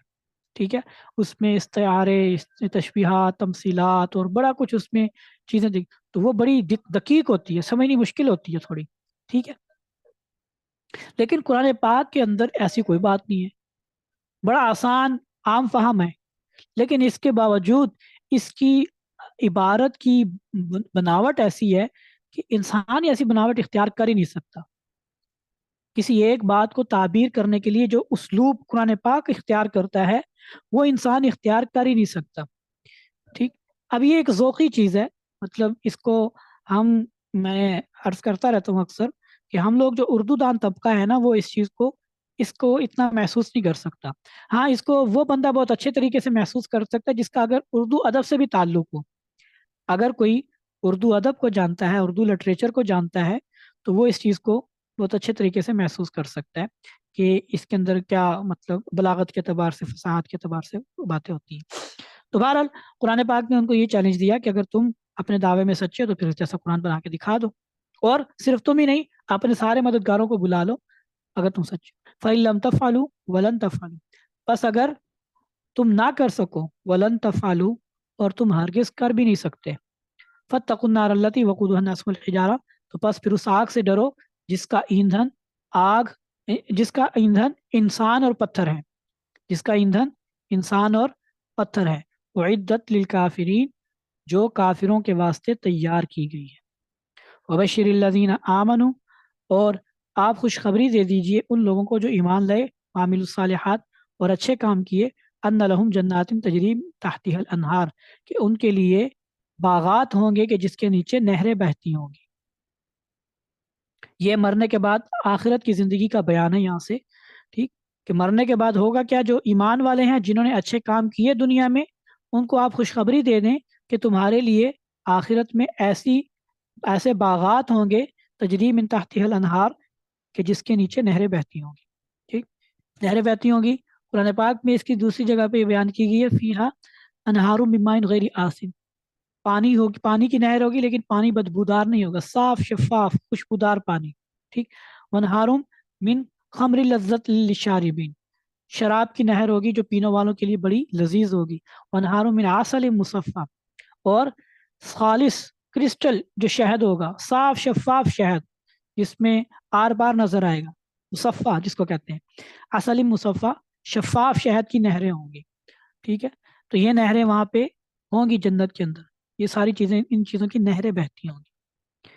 ٹھیک ہے، اس میں استعارے، تشبیہات، تمثیلات اور بڑا کچھ اس میں چیزیں تو وہ بڑی دقیق ہوتی ہے، سمجھنی مشکل ہوتی ہے تھوڑی، ٹھیک ہے۔ لیکن قرآن پاک کے اندر ایسی کوئی بات نہیں ہے، بڑا آسان عام فہم ہے، لیکن اس کے باوجود اس کی عبارت کی بناوٹ ایسی ہے کہ انسان ایسی بناوٹ اختیار کر ہی نہیں سکتا۔ کسی ایک بات کو تعبیر کرنے کے لیے جو اسلوب قرآن پاک اختیار کرتا ہے وہ انسان اختیار کر ہی نہیں سکتا، ٹھیک۔ اب یہ ایک ذوقی چیز ہے، مطلب اس کو میں عرض کرتا رہتا ہوں اکثر کہ ہم لوگ جو اردو دان طبقہ ہے نا، وہ اس کو اتنا محسوس نہیں کر سکتا۔ ہاں، اس کو وہ بندہ بہت اچھے طریقے سے محسوس کر سکتا ہے جس کا اگر اردو ادب سے بھی تعلق ہو، اگر کوئی اردو ادب کو جانتا ہے، اردو لٹریچر کو جانتا ہے، تو وہ اس چیز کو بہت اچھے طریقے سے محسوس کر سکتا ہے کہ اس کے اندر کیا مطلب بلاغت کے اعتبار سے، فصاحت کے اعتبار سے باتیں ہوتی ہیں۔ تو بہرحال قرآن پاک نے ان کو یہ چیلنج دیا کہ اگر تم اپنے دعوے میں سچے ہو تو پھر جیسا قرآن بنا کے دکھا دو، اور صرف تم ہی نہیں، اپنے سارے مددگاروں کو بلا لو اگر تم سچے ہو۔ فَإِن لَمْ تَفْعَلُوا وَلَن تَفْعَلُوا، بس اگر تم نہ کر سکو، وَلَن تَفْعَلُوا، اور تم ہرگز کر بھی نہیں سکتے۔ فاتقوا النار التی وقودها الناس والحجارہ، تو پس پھر اس آگ سے ڈرو جس کا ایندھن آگ جس کا ایندھن انسان اور پتھر ہے، جس کا ایندھن انسان اور پتھر ہے، اعدت للکافرین، جو کافروں کے واسطے تیار کی گئی ہے۔ وبشر الذین آمنوا، اور آپ خوشخبری دے دیجئے ان لوگوں کو جو ایمان لائے، عامل الصالحات، اور اچھے کام کیے، ان لہم جنات تجری تحتها الانہار، کہ ان کے لیے باغات ہوں گے کہ جس کے نیچے نہریں بہتی ہوں گی۔ یہ مرنے کے بعد آخرت کی زندگی کا بیان ہے یہاں سے، ٹھیک، کہ مرنے کے بعد ہوگا کیا؟ جو ایمان والے ہیں، جنہوں نے اچھے کام کیے دنیا میں، ان کو آپ خوشخبری دے دیں کہ تمہارے لیے آخرت میں ایسے باغات ہوں گے، تجری من تحتها الانہار، کہ جس کے نیچے نہریں بہتی ہوں گی، ٹھیک، نہریں بہتی ہوں گی۔ قرآن پاک میں اس کی دوسری جگہ پہ یہ بیان کی گئی ہے، فیہا انہار من ماء غیر آسن، پانی ہوگی، پانی کی نہر ہوگی لیکن پانی بدبودار نہیں ہوگا، صاف شفاف خوشبودار پانی، ٹھیک۔ وانہارم من خمر لذت للشاربین، شراب کی نہر ہوگی جو پینوں والوں کے لیے بڑی لذیذ ہوگی۔ وانہارم من عسل مصفی، اور خالص کرسٹل جو شہد ہوگا، صاف شفاف شہد جس میں آر بار نظر آئے گا، مصفہ جس کو کہتے ہیں، عسل مصفہ، شفاف شہد کی نہریں ہوں گی، ٹھیک ہے۔ تو یہ نہریں وہاں پہ ہوں گی جنت کے اندر، یہ ساری چیزیں، ان چیزوں کی نہریں بہتی ہوں گی۔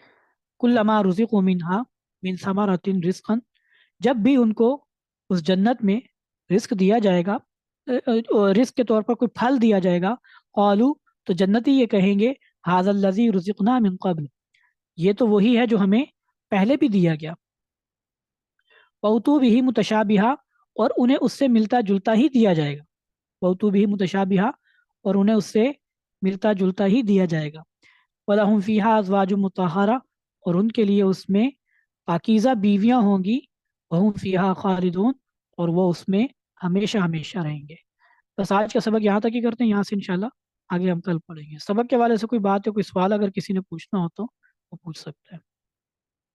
کلما رزقوا منہا من ثمرۃ رزقا، جب بھی ان کو اس جنت میں رزق دیا جائے گا، رزق کے طور پر کوئی پھل دیا جائے گا، قالو، تو جنتی یہ کہیں گے، ھذا الذی رزقنا من قبل، یہ تو وہی ہے جو ہمیں پہلے بھی دیا گیا، وَأُتُوا بِهِ متشابہا، اور انہیں اس سے ملتا جلتا ہی دیا جائے گا، وَأُتُوا بِهِ متشابہا، اور انہیں اس سے ملتا جلتا ہی دیا جائے گا، وَلَهُمْ فِيهَا أَزْوَاجٌ مُطَهَّرَةٌ، اور ان کے لیے اس میں پاکیزہ بیویاں ہوں گی، وَهُمْ فِيهَا خَالِدُونَ، اور وہ اس میں ہمیشہ ہمیشہ رہیں گے۔ بس آج کا سبق یہاں تک ہی کرتے ہیں، یہاں سے انشاءاللہ آگے ہم کل پڑھیں گے۔ سبق کے حوالے سے کوئی بات یا کوئی سوال اگر کسی نے پوچھنا ہو تو وہ پوچھ سکتے ہیں۔